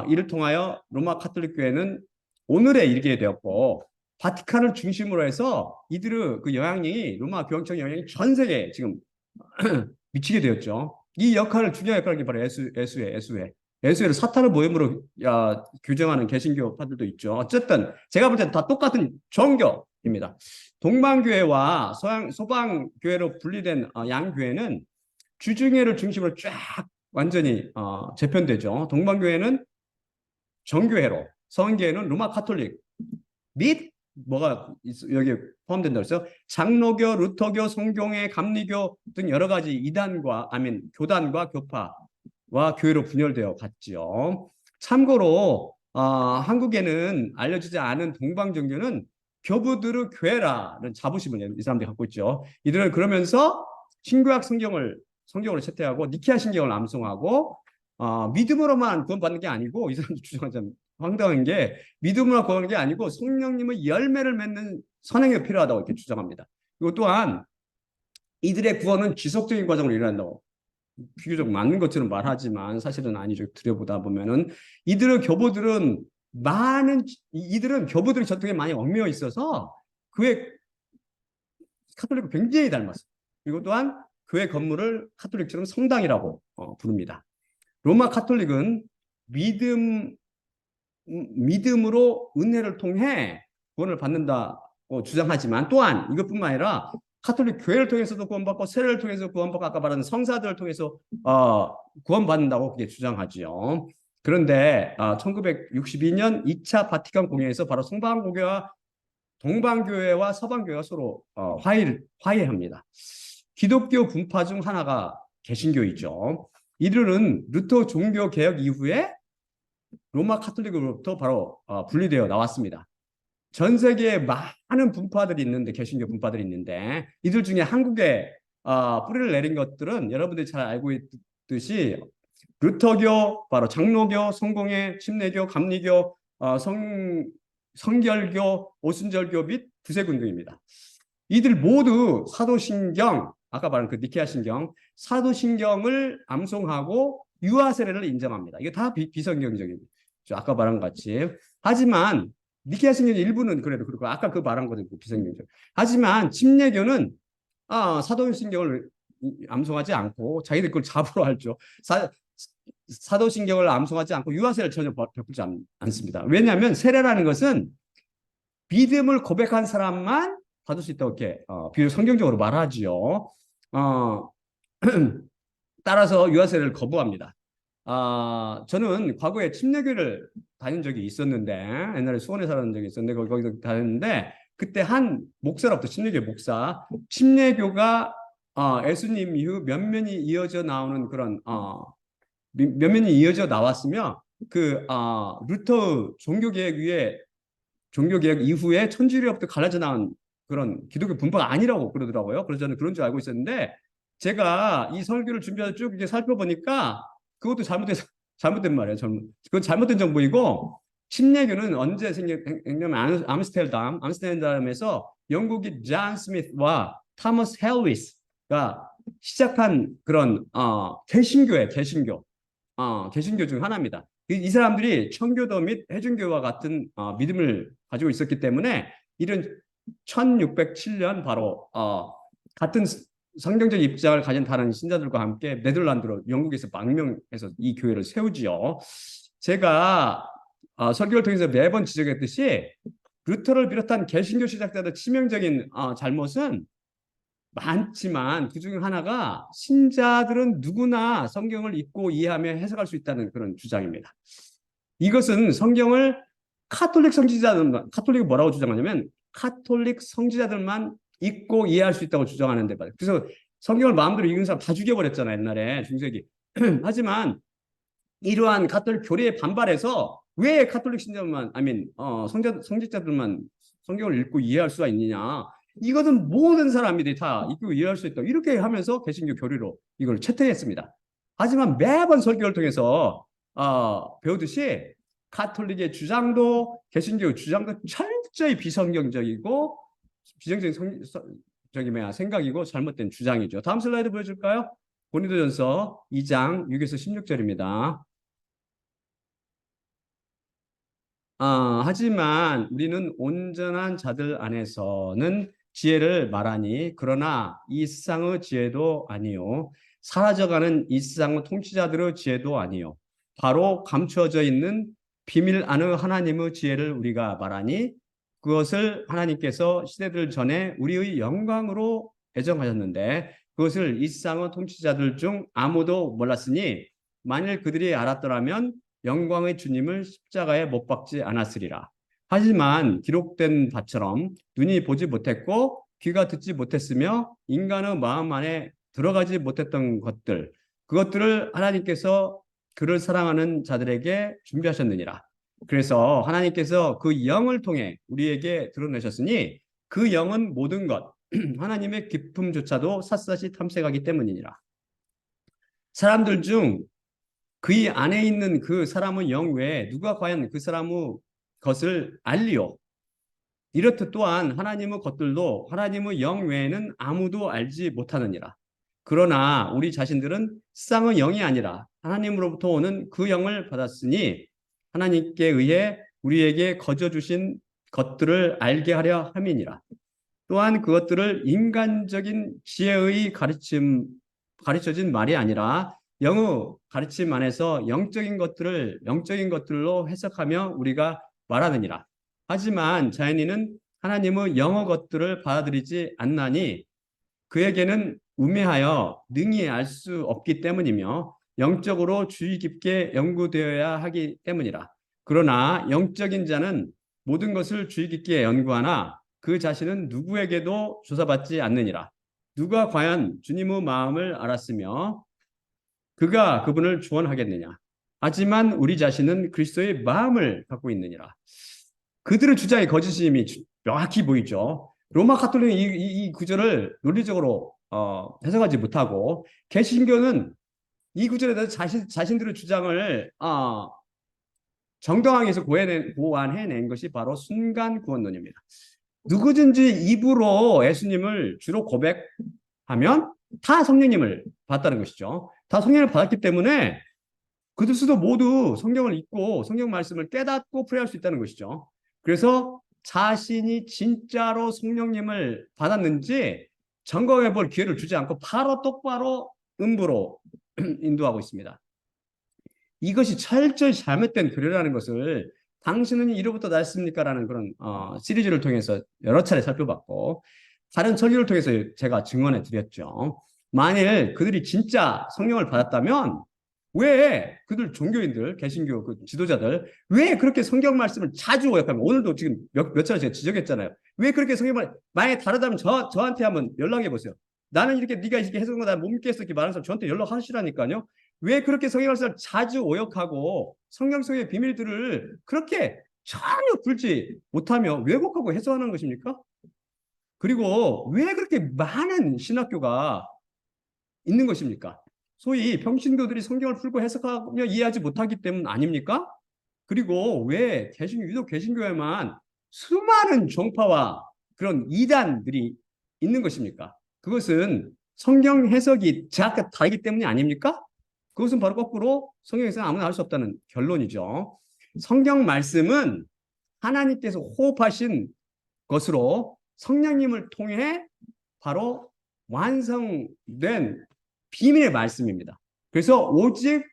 이를 통하여 로마 카톨릭 교회는 오늘에 이르게 되었고 바티칸을 중심으로 해서 이들의 그 영향력이 로마 교황청 영향이 전 세계에 지금 미치게 되었죠. 이 역할을 중요한 역할이 바로 에스웨를 사탄의 모임으로 규정하는 개신교파들도 있죠. 어쨌든 제가 볼 때는 다 똑같은 종교입니다. 동방교회와 소방교회로 분리된 양교회는 주중회를 중심으로 쫙 완전히 재편되죠. 동방교회는 정교회로, 서원교회는 로마 카톨릭 및 뭐가 여기 포함된다고 해서 장로교, 루터교, 성경회, 감리교 등 여러 가지 이단과 교단과 교파와 교회로 분열되어 갔죠. 참고로 한국에는 알려지지 않은 동방 종교는 교부들의 교회라는 자부심을 이 사람들이 갖고 있죠. 이들은 그러면서 신구약 성경으로 채택하고 니케아 신경을 암송하고 믿음으로만 구원받는 게 아니고 이 사람들 주장하자면 황당한 게 믿음으로 구원하는 게 아니고 성령님의 열매를 맺는 선행이 필요하다고 이렇게 주장합니다. 그리고 또한 이들의 구원은 지속적인 과정으로 일어난다고 비교적 맞는 것처럼 말하지만 사실은 아니죠. 들여보다 보면은 이들의 교부들은 교부들의 전통에 많이 얽매여 있어서 그의 카톨릭을 굉장히 닮았어요. 그리고 또한 교회 건물을 카톨릭처럼 성당이라고 부릅니다. 로마 카톨릭은 믿음으로 은혜를 통해 구원을 받는다고 주장하지만 또한 이것뿐만 아니라 카톨릭 교회를 통해서도 구원받고 세례를 통해서 구원받고 아까 말한 성사들을 통해서 구원받는다고 그렇게 주장하죠. 그런데 1962년 2차 바티칸 공회에서 바로 동방교회와 서방교회가 서로 화해합니다. 기독교 분파 중 하나가 개신교이죠. 이들은 루터 종교 개혁 이후에 로마 카톨릭으로부터 바로 분리되어 나왔습니다. 전 세계에 많은 분파들이 있는데 개신교 분파들이 있는데 이들 중에 한국에 뿌리를 내린 것들은 여러분들이 잘 알고 있듯이 루터교, 바로 장로교, 성공회, 침례교, 감리교, 성결교, 오순절교 및 구세군 등입니다. 이들 모두 사도신경, 아까 말한 그 니케아 신경, 사도신경을 암송하고 유아 세례를 인정합니다. 이게 다 비성경적입니다. 아까 말한 것 같이. 하지만 니케아 신경 일부는 그래도 그렇고 아까 그 말한 것도 비성경적. 하지만 침례교는 사도신경을 암송하지 않고 자기들 그걸 잡으러 알죠. 사도신경을 암송하지 않고 유아 세례를 전혀 베풀지 않습니다. 왜냐하면 세례라는 것은 믿음을 고백한 사람만 받을 수 있다고 이렇게 비록 성경적으로 말하지요. 따라서 유아 세례를 거부합니다. 저는 과거에 침례교를 다닌 적이 있었는데 옛날에 수원에 살았던 적이 있었는데 거기서 다녔는데 그때 한 목사로부터 침례교 목사 침례교가 예수님 이후 면면이 이어져 나오는 그런 면면이 이어져 나왔으며 그 루터 종교개혁 이후에 천주교로부터 갈라져 나온 그런 기독교 분파가 아니라고 그러더라고요. 그래서 저는 그런 줄 알고 있었는데 제가 이 설교를 준비해서 쭉 이렇게 살펴보니까 그것도 잘못된 말이에요. 그건 잘못된 정보이고 침례교는 언제 생겼냐면 암스테르담에서 영국인 존 스미스와 토머스 헬리스가 시작한 그런 개신교 중 하나입니다. 이 사람들이 청교도 및 해중교와 같은 믿음을 가지고 있었기 때문에 이런 1607년 바로 같은 성경적 입장을 가진 다른 신자들과 함께 네덜란드로 영국에서 망명해서 이 교회를 세우지요. 제가 설교를 통해서 매번 지적했듯이 루터를 비롯한 개신교 시작자들의 치명적인 잘못은 많지만 그중에 하나가 신자들은 누구나 성경을 읽고 이해하며 해석할 수 있다는 그런 주장입니다. 이것은 성경을 카톨릭 성지자들만, 카톨릭이 뭐라고 주장하냐면 카톨릭 성지자들만 읽고 이해할 수 있다고 주장하는데 말이에요. 그래서 성경을 마음대로 읽은 사람 다 죽여버렸잖아요, 옛날에 중세기. 하지만 이러한 카톨릭 교리에 반발해서 왜 카톨릭 신자만, 성직자들만 성경을 읽고 이해할 수가 있느냐? 이것은 모든 사람들이 다 읽고 이해할 수 있다. 이렇게 하면서 개신교 교리로 이걸 채택했습니다. 하지만 매번 설교를 통해서 배우듯이 카톨릭의 주장도 개신교 주장도 철저히 비성경적이고 비정적인 생각이고 잘못된 주장이죠. 다음 슬라이드 보여줄까요? 고린도전서 2장 6에서 16절입니다. 하지만 우리는 온전한 자들 안에서는 지혜를 말하니 그러나 이 세상의 지혜도 아니요 사라져가는 이 세상의 통치자들의 지혜도 아니요 바로 감추어져 있는 비밀 안의 하나님의 지혜를 우리가 말하니 그것을 하나님께서 시대들 전에 우리의 영광으로 애정하셨는데 그것을 이 세상의 통치자들 중 아무도 몰랐으니 만일 그들이 알았더라면 영광의 주님을 십자가에 못 박지 않았으리라. 하지만 기록된 바처럼 눈이 보지 못했고 귀가 듣지 못했으며 인간의 마음 안에 들어가지 못했던 것들, 그것들을 하나님께서 그를 사랑하는 자들에게 준비하셨느니라. 그래서 하나님께서 그 영을 통해 우리에게 드러내셨으니 그 영은 모든 것, 하나님의 기쁨조차도 샅샅이 탐색하기 때문이니라. 사람들 중 그의 안에 있는 그 사람의 영 외에 누가 과연 그 사람의 것을 알리요? 이렇듯 또한 하나님의 것들도 하나님의 영 외에는 아무도 알지 못하느니라. 그러나 우리 자신들은 세상의 영이 아니라 하나님으로부터 오는 그 영을 받았으니 하나님께 의해 우리에게 거저 주신 것들을 알게 하려 함이니라. 또한 그것들을 인간적인 지혜의 가르쳐진 말이 아니라 영의 가르침 안에서 영적인 것들로 해석하며 우리가 말하느니라. 하지만 자연인은 하나님의 영의 것들을 받아들이지 않나니 그에게는 우매하여 능히 알 수 없기 때문이며 영적으로 주의 깊게 연구되어야 하기 때문이라. 그러나 영적인 자는 모든 것을 주의 깊게 연구하나 그 자신은 누구에게도 조사받지 않느니라. 누가 과연 주님의 마음을 알았으며 그가 그분을 조언하겠느냐. 하지만 우리 자신은 그리스도의 마음을 갖고 있느니라. 그들의 주장의 거짓임이 명확히 보이죠. 로마 카톨릭은 이 구절을 논리적으로 해석하지 못하고 개신교는 이 구절에 대해서 자신들의 주장을 정당하게 해서 고안해낸 것이 바로 순간 구원론입니다. 누구든지 입으로 예수님을 주로 고백하면 다 성령님을 받았다는 것이죠. 다 성령을 받았기 때문에 그들 수도 모두 성경을 읽고 성경 말씀을 깨닫고 풀이할 수 있다는 것이죠. 그래서 자신이 진짜로 성령님을 받았는지 점검해 볼 기회를 주지 않고 바로 똑바로 음부로 인도하고 있습니다. 이것이 철저히 잘못된 교리라는 것을 당신은 이로부터 났습니까? 라는 그런 시리즈를 통해서 여러 차례 살펴봤고 다른 설교를 통해서 제가 증언해 드렸죠. 만일 그들이 진짜 성령을 받았다면 왜 그들 종교인들, 개신교 그 지도자들 왜 그렇게 성경 말씀을 자주 오역하면 오늘도 지금 몇 차례 제가 지적했잖아요. 왜 그렇게 성경을 만약에 다르다면 저한테 한번 연락해 보세요. 나는 이렇게 네가 이렇게 해석한 거 나 못 믿겠어 이렇게 말하는 사람 저한테 연락하시라니까요. 왜 그렇게 성경 말씀을 자주 오역하고 성경 속의 비밀들을 그렇게 전혀 풀지 못하며 왜곡하고 해석하는 것입니까? 그리고 왜 그렇게 많은 신학교가 있는 것입니까? 소위 평신도들이 성경을 풀고 해석하며 이해하지 못하기 때문 아닙니까? 그리고 왜 유독 개신교에만 수많은 종파와 그런 이단들이 있는 것입니까? 그것은 성경 해석이 제각각 다르기 때문이 아닙니까? 그것은 바로 거꾸로 성경 해석은 아무나 할 수 없다는 결론이죠. 성경 말씀은 하나님께서 호흡하신 것으로 성령님을 통해 바로 완성된 비밀의 말씀입니다. 그래서 오직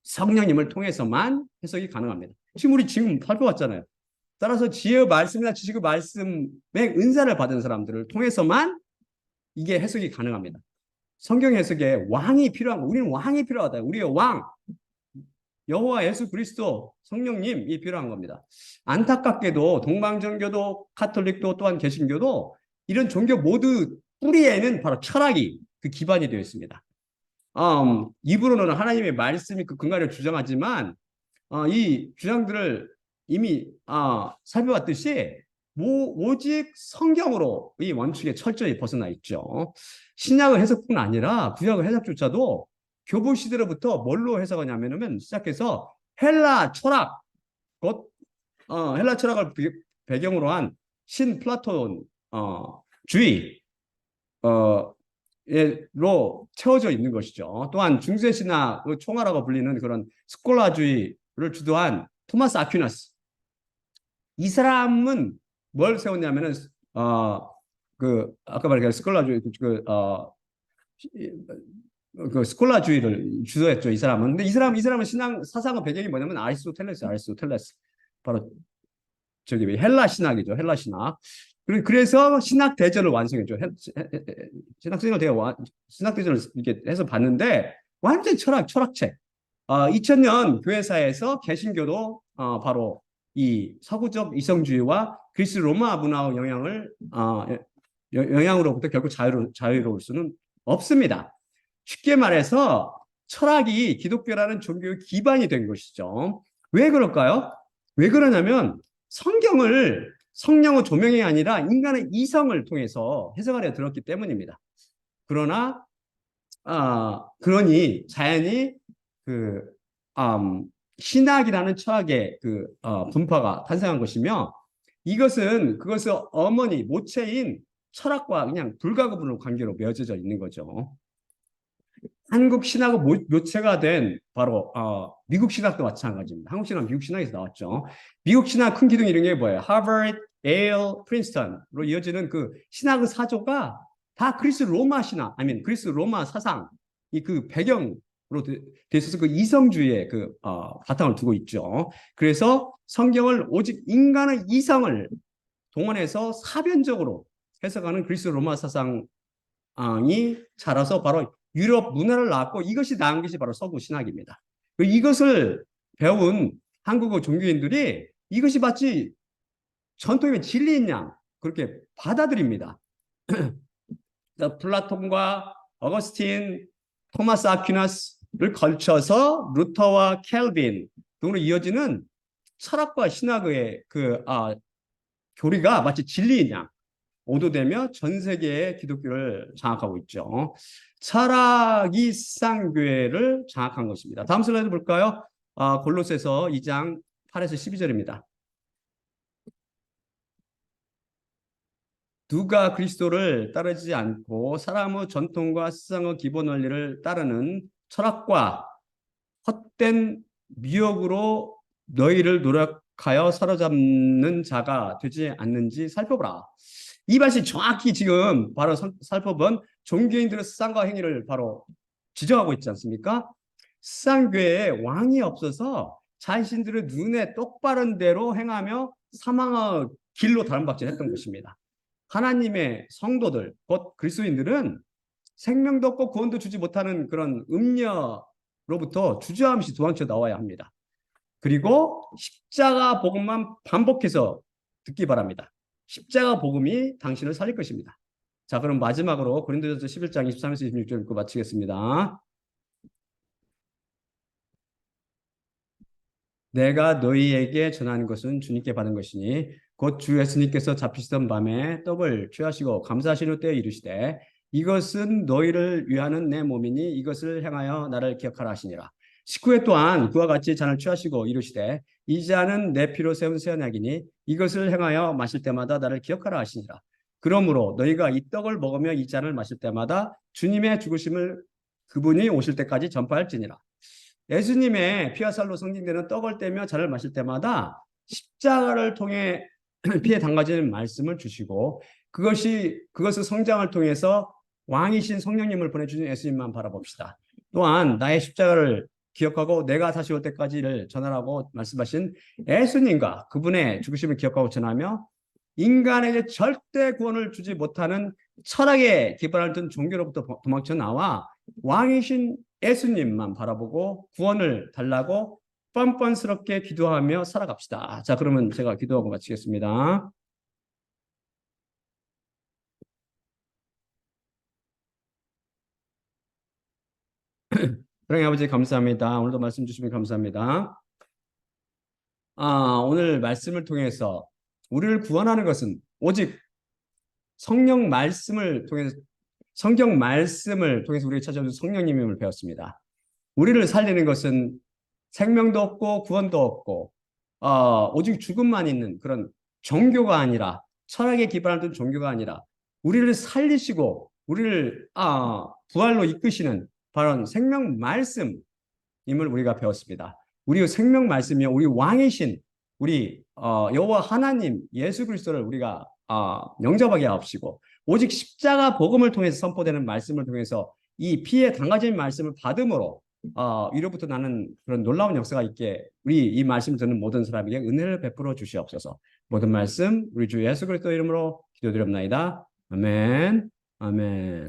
성령님을 통해서만 해석이 가능합니다. 지금 우리 살펴봤잖아요. 따라서 지혜의 말씀이나 지식의 말씀의 은사를 받은 사람들을 통해서만 이게 해석이 가능합니다. 성경 해석에 왕이 필요한 거, 우리는 왕이 필요하다. 우리의 왕, 여호와 예수 그리스도 성령님이 필요한 겁니다. 안타깝게도 동방정교도 카톨릭도 또한 개신교도 이런 종교 모두 뿌리에는 바로 철학이 그 기반이 되어 있습니다. 입으로는 하나님의 말씀이 그 근간을 주장하지만 이 주장들을 이미 살펴봤듯이 오직 성경으로 이 원칙에 철저히 벗어나 있죠. 신약의 해석뿐 아니라 구약의 해석조차도 교부 시대로부터 뭘로 해석하냐면은 시작해서 헬라 철학, 곧 헬라 철학을 배경으로 한 신 플라톤 주의 로 채워져 있는 것이죠. 또한 중세 신학의 총화라고 불리는 그런 스콜라주의를 주도한 토마스 아퀴나스, 이 사람은 뭘 세웠냐면은 아까 말한 스콜라주의 그 스콜라주의를 주도했죠. 이 사람은. 근데 이 사람은 신앙 사상의 배경이 뭐냐면 아리스토텔레스. 바로 저기 헬라 신학이죠. 헬라 신학. 그래서 신학 대전을 완성했죠. 신학 대전을 이렇게 해서 봤는데 완전 철학책. 2000년 교회사에서 개신교도 바로 이 서구적 이성주의와 그리스 로마 문화의 영향으로부터 결국 자유로울 수는 없습니다. 쉽게 말해서 철학이 기독교라는 종교의 기반이 된 것이죠. 왜 그럴까요? 왜 그러냐면 성령의 조명이 아니라 인간의 이성을 통해서 해석하려 들었기 때문입니다. 그러니 자연히 신학이라는 철학의 분파가 탄생한 것이며 그것을 모체인 철학과 그냥 불가구분의 관계로 맺어져 있는 거죠. 한국 신학의 모체가 된 바로 미국 신학도 마찬가지입니다. 한국 신학, 미국 신학에서 나왔죠. 미국 신학 큰 기둥 이런 게 뭐예요? 하버드, 예일, 프린스턴으로 이어지는 그 신학의 사조가 다 그리스 로마 신학, 그리스 로마 사상이 그 배경으로 돼 있어서 그 이성주의의 바탕을 두고 있죠. 그래서 성경을 오직 인간의 이성을 동원해서 사변적으로 해석하는 그리스 로마 사상이 자라서 바로 유럽 문화를 낳았고 이것이 낳은 것이 바로 서구 신학입니다. 이것을 배운 한국의 종교인들이 이것이 마치 전통의 진리인 양 그렇게 받아들입니다. 플라톤과 어거스틴, 토마스 아퀴나스를 걸쳐서 루터와 켈빈 등으로 이어지는 철학과 신학의 교리가 마치 진리인 양 오도되며 전 세계의 기독교를 장악하고 있죠. 철학이 쌍교회를 장악한 것입니다. 다음 슬라이드 볼까요? 골로새서 2장 8에서 12절입니다. 누가 그리스도를 따르지 않고 사람의 전통과 세상의 기본 원리를 따르는 철학과 헛된 미혹으로 너희를 노력하여 사로잡는 자가 되지 않는지 살펴보라. 이 말씀이 정확히 지금 바로 살펴본 종교인들의 쌍과 행위를 바로 지적하고 있지 않습니까? 쌍교회에 왕이 없어서 자신들의 눈에 똑바른 대로 행하며 사망의 길로 다름박질했던 것입니다. 하나님의 성도들, 곧 그리스도인들은 생명도 없고 구원도 주지 못하는 그런 음녀로부터 주저함없이 도망쳐 나와야 합니다. 그리고 십자가 복음만 반복해서 듣기 바랍니다. 십자가 복음이 당신을 살릴 것입니다. 자, 그럼 마지막으로 고린도전서 11장 23에서 26절 읽고 마치겠습니다. 내가 너희에게 전하는 것은 주님께 받은 것이니 곧 주 예수님께서 잡히시던 밤에 떡을 취하시고 감사하시는 때에 이르시되 이것은 너희를 위하는 내 몸이니 이것을 행하여 나를 기억하라 하시니라. 19회 또한 그와 같이 잔을 취하시고 이르시되 이 잔은 내 피로 세운 새 언약이니 이것을 행하여 마실 때마다 나를 기억하라 하시니라. 그러므로 너희가 이 떡을 먹으며 이 잔을 마실 때마다 주님의 죽으심을 그분이 오실 때까지 전파할지니라. 예수님의 피와 살로 성징되는 떡을 떼며 잔을 마실 때마다 십자가를 통해 피에 담가지는 말씀을 주시고 그것을 성장을 통해서 왕이신 성령님을 보내주신 예수님만 바라봅시다. 또한 나의 십자가를 기억하고 내가 다시 올 때까지를 전하라고 말씀하신 예수님과 그분의 죽으심을 기억하고 전하며 인간에게 절대 구원을 주지 못하는 철학에 기반을 둔 종교로부터 도망쳐 나와 왕이신 예수님만 바라보고 구원을 달라고 뻔뻔스럽게 기도하며 살아갑시다. 자, 그러면 제가 기도하고 마치겠습니다. 사랑의 아버지 감사합니다. 오늘도 말씀 주시면 감사합니다. 오늘 말씀을 통해서 우리를 구원하는 것은 오직 성령 말씀을 통해서 성경 말씀을 통해서 우리를 찾아오신 성령님임을 배웠습니다. 우리를 살리는 것은 생명도 없고 구원도 없고 오직 죽음만 있는 그런 종교가 아니라 철학에 기반한 종교가 아니라 우리를 살리시고 우리를 부활로 이끄시는 바로 생명 말씀임을 우리가 배웠습니다. 우리 생명 말씀이요 우리 왕이신 우리 여호와 하나님 예수 그리스도를 우리가 영접하게 하옵시고 오직 십자가 복음을 통해서 선포되는 말씀을 통해서 이 피에 담가진 말씀을 받음으로 위로부터 나는 그런 놀라운 역사가 있게 우리 이 말씀을 듣는 모든 사람에게 은혜를 베풀어 주시옵소서. 모든 말씀 우리 주 예수 그리스도 이름으로 기도드립나이다. 아멘. 아멘.